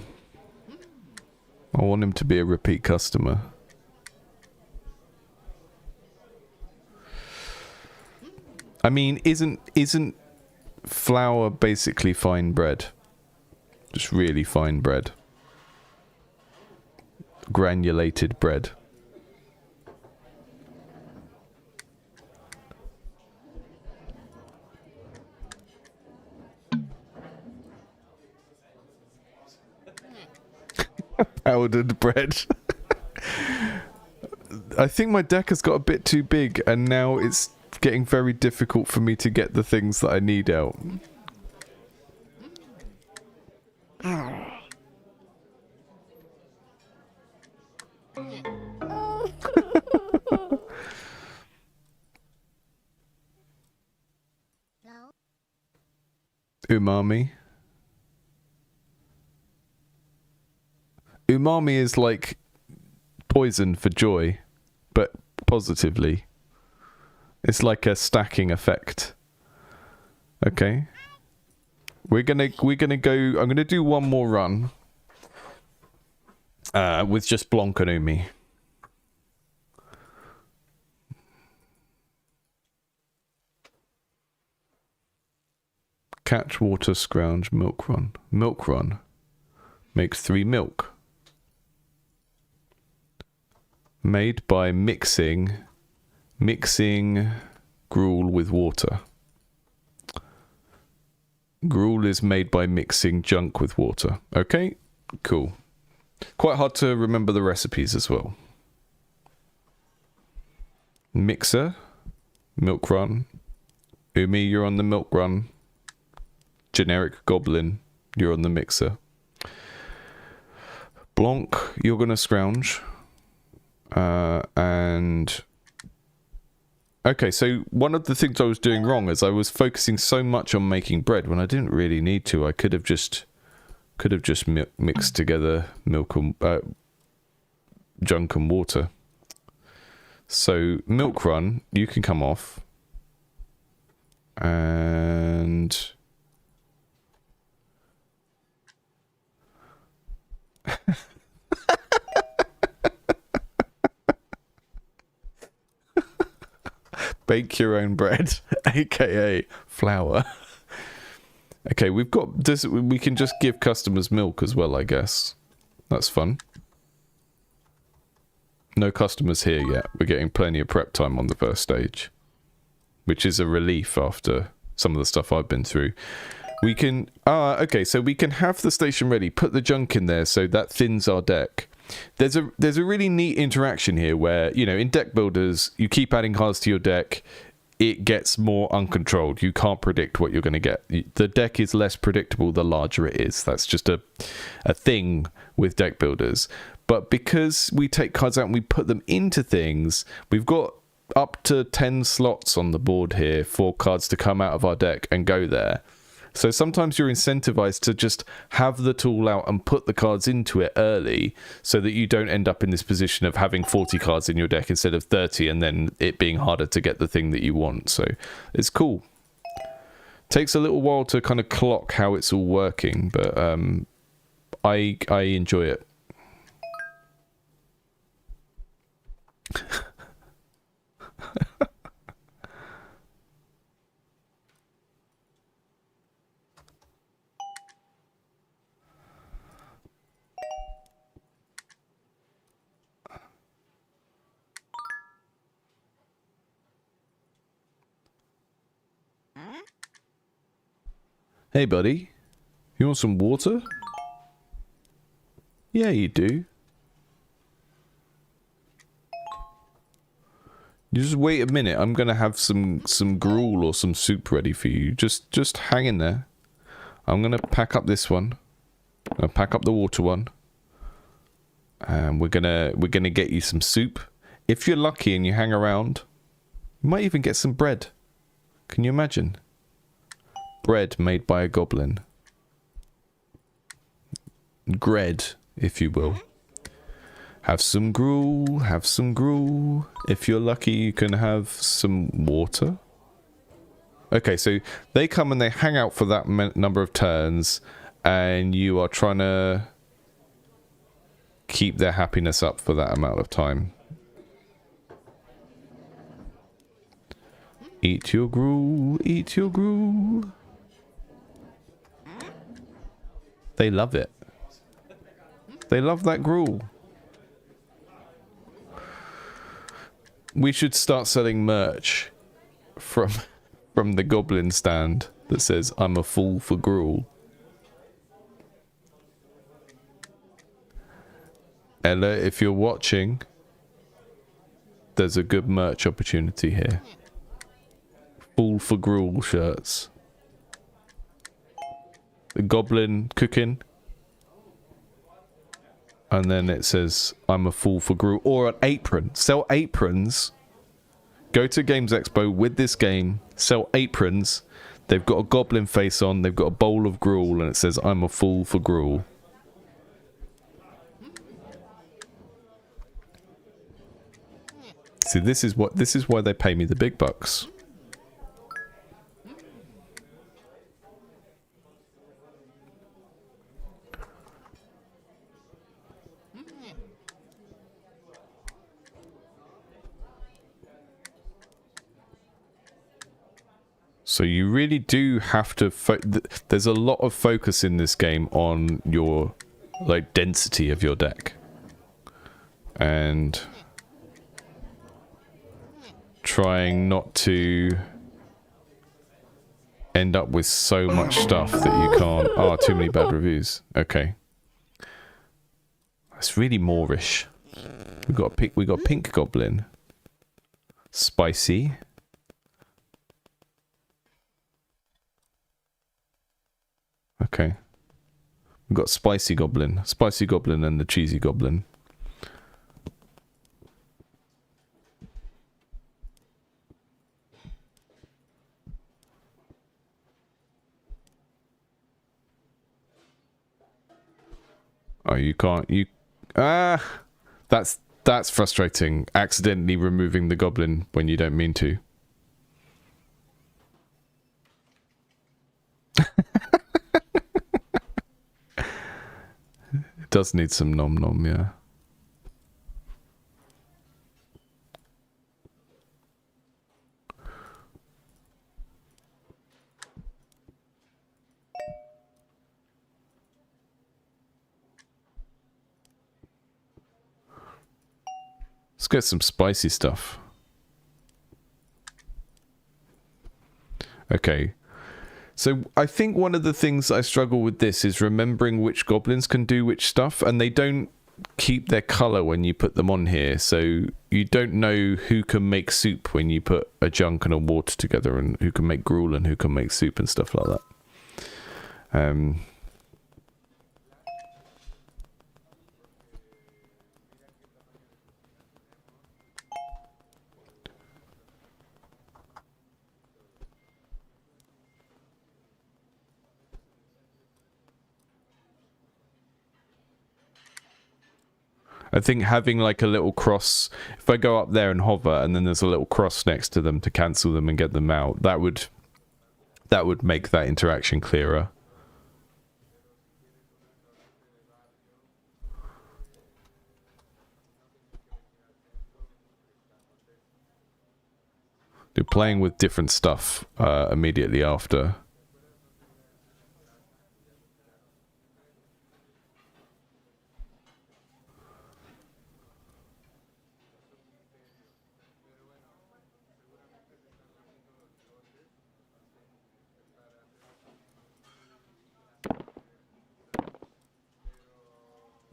I want him to be a repeat customer. I mean, isn't flour basically fine bread? Just really fine bread. Granulated bread. Powdered bread. I think my deck has got a bit too big and now it's getting very difficult for me to get the things that I need out. Umami. Umami is like poison for joy, but positively. It's like a stacking effect. Okay. We're gonna go. I'm gonna do one more run. With just Blanc and Umi. Catch, water, scrounge, milk run. Milk run makes 3 milk. Made by mixing gruel with water. Gruel is made by mixing junk with water. Okay, cool. Quite hard to remember the recipes as well. Mixer, milk run. Umi, you're on the milk run. generic goblin, you're on the mixer. Blanc, you're going to scrounge. And... Okay, so one of the things I was doing wrong is I was focusing so much on making bread when I didn't really need to. I could have just mixed together milk and junk and water. So milk run, you can come off, and bake your own bread, aka flour. Okay, we've got this. We can just give customers milk as well, I guess. That's fun. No customers here yet. We're getting plenty of prep time on the first stage, which is a relief after some of the stuff I've been through. We can... okay, so we can have the station ready, put the junk in there so that thins our deck. There's a really neat interaction here where, you know, in deck builders, you keep adding cards to your deck, it gets more uncontrolled. You can't predict what you're going to get. The deck is less predictable the larger it is. That's just a thing with deck builders. But because we take cards out and we put them into things, we've got up to 10 slots on the board here for cards to come out of our deck and go there. So sometimes you're incentivized to just have the tool out and put the cards into it early so that you don't end up in this position of having 40 cards in your deck instead of 30 and then it being harder to get the thing that you want. So it's cool. Takes a little while to kind of clock how it's all working, but I enjoy it. Hey, buddy. You want some water? Yeah, you do. You just wait a minute. I'm gonna have some gruel or some soup ready for you. Just hang in there. I'm gonna pack up this one. I'll pack up the water one. And we're gonna get you some soup. If you're lucky and you hang around, you might even get some bread. Can you imagine? Bread made by a goblin. Bread, if you will. Have some gruel, have some gruel. If you're lucky, you can have some water. Okay, so they come and they hang out for that number of turns, and you are trying to keep their happiness up for that amount of time. Eat your gruel, eat your gruel. They love it. They love that gruel. We should start selling merch from the goblin stand that says, "I'm a fool for gruel." Ella, if you're watching, there's a good merch opportunity here. Fool for gruel shirts. The goblin cooking. And then it says, "I'm a fool for gruel." Or an apron. Sell aprons. Go to Games Expo with this game. Sell aprons. They've got a goblin face on. They've got a bowl of gruel. And it says, "I'm a fool for gruel." See, this is why they pay me the big bucks. So you really do have to... There's a lot of focus in this game on your, like, density of your deck. And trying not to end up with so much stuff that you can't... Oh, too many bad reviews. Okay. That's really Moorish. We got pink goblin. Spicy. okay. We've got spicy goblin and the cheesy goblin. Oh, you can't, that's frustrating. Accidentally removing the goblin when you don't mean to. It does need some nom nom, yeah. Let's get some spicy stuff. Okay. So I think one of the things I struggle with this is remembering which goblins can do which stuff, and they don't keep their colour when you put them on here, so you don't know who can make soup when you put a junk and a water together, and who can make gruel and who can make soup and stuff like that. I think having like a little cross, if I go up there and hover and then there's a little cross next to them to cancel them and get them out, that would make that interaction clearer. You're playing with different stuff immediately after.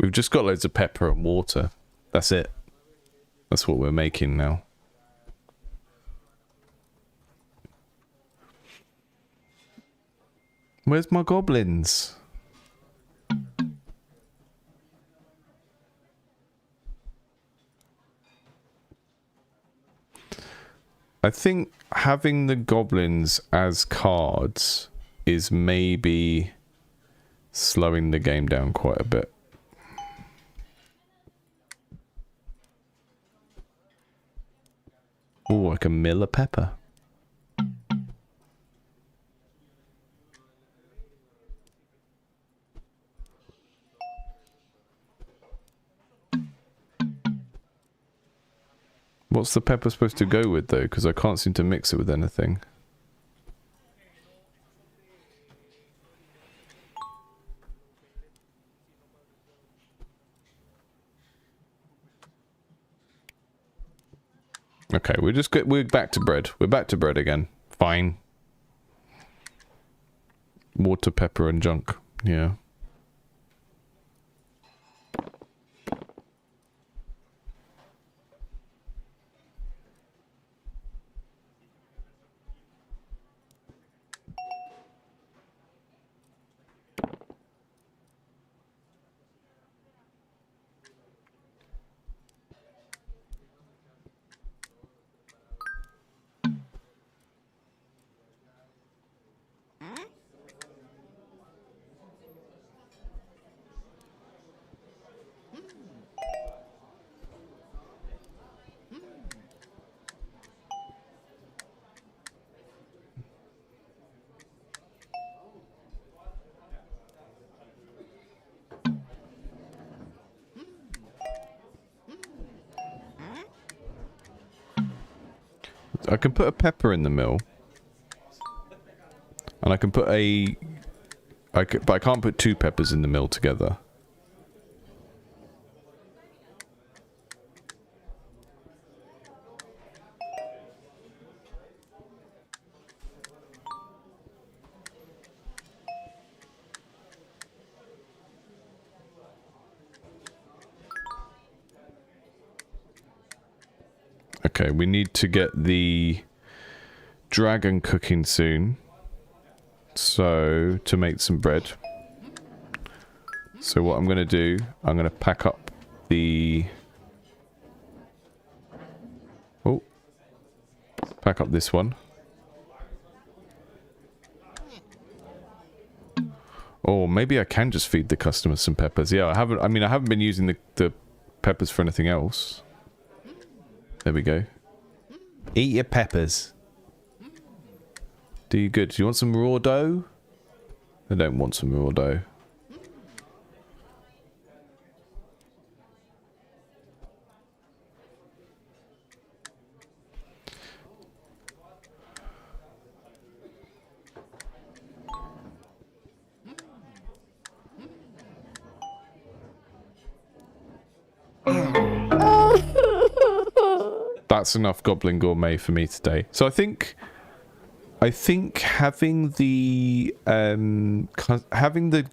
We've just got loads of pepper and water. That's it. That's what we're making now. Where's my goblins? I think having the goblins as cards is maybe slowing the game down quite a bit. Oh, I can mill a pepper. What's the pepper supposed to go with, though? Because I can't seem to mix it with anything. Okay, we're back to bread. We're back to bread again. Fine. Water, pepper, and junk. Yeah. I can put a pepper in the mill. And I can put but I can't put two peppers in the mill together. Okay, we need to get the dragon cooking soon. So, to make some bread. So what I'm going to do, I'm going to pack up the... Oh. Pack up this one. Or maybe I can just feed the customers some peppers. Yeah, I haven't been using the peppers for anything else. There we go. Eat your peppers. Do you good. Do you want some raw dough? I don't want some raw dough. That's enough Goblin Gourmet for me today. So I think having the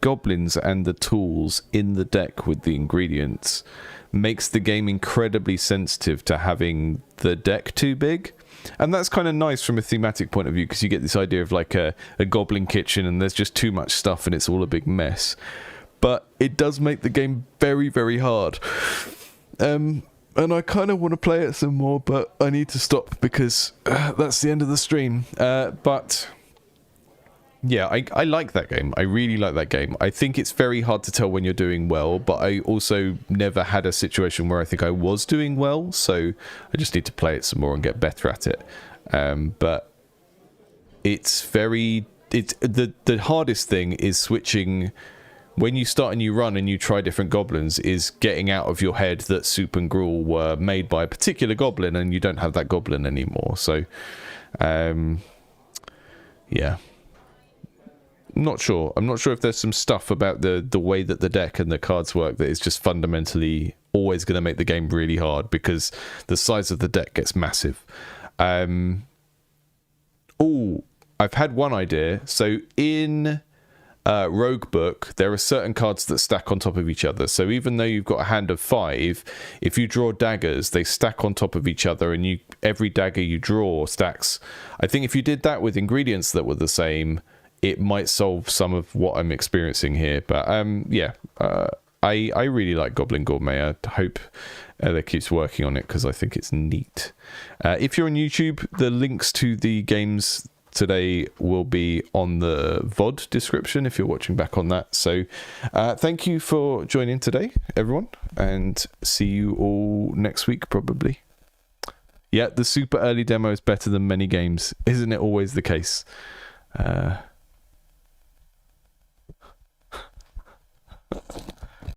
goblins and the tools in the deck with the ingredients makes the game incredibly sensitive to having the deck too big. And that's kind of nice from a thematic point of view, because you get this idea of like a goblin kitchen and there's just too much stuff and it's all a big mess. But it does make the game very, very hard. And I kind of want to play it some more, but I need to stop because that's the end of the stream. But yeah, I like that game. I really like that game. I think it's very hard to tell when you're doing well, but I also never had a situation where I think I was doing well, so I just need to play it some more and get better at it. But it's the hardest thing is switching. When you start a new run and you try different goblins, is getting out of your head that soup and gruel were made by a particular goblin and you don't have that goblin anymore. So, yeah. I'm not sure if there's some stuff about the way that the deck and the cards work that is just fundamentally always going to make the game really hard, because the size of the deck gets massive. Oh, I've had one idea. So in... Rogue Book, there are certain cards that stack on top of each other. So even though you've got a hand of 5, if you draw daggers, they stack on top of each other, and every dagger you draw stacks. I think if you did that with ingredients that were the same, it might solve some of what I'm experiencing here. But yeah, I really like Goblin Gourmet. I hope Ella keeps working on it because I think it's neat. If you're on YouTube, the links to the games today will be on the VOD description if you're watching back on that. So thank you for joining today, everyone, and see you all next week probably. Yeah, the super early demo is better than many games. Isn't it always the case?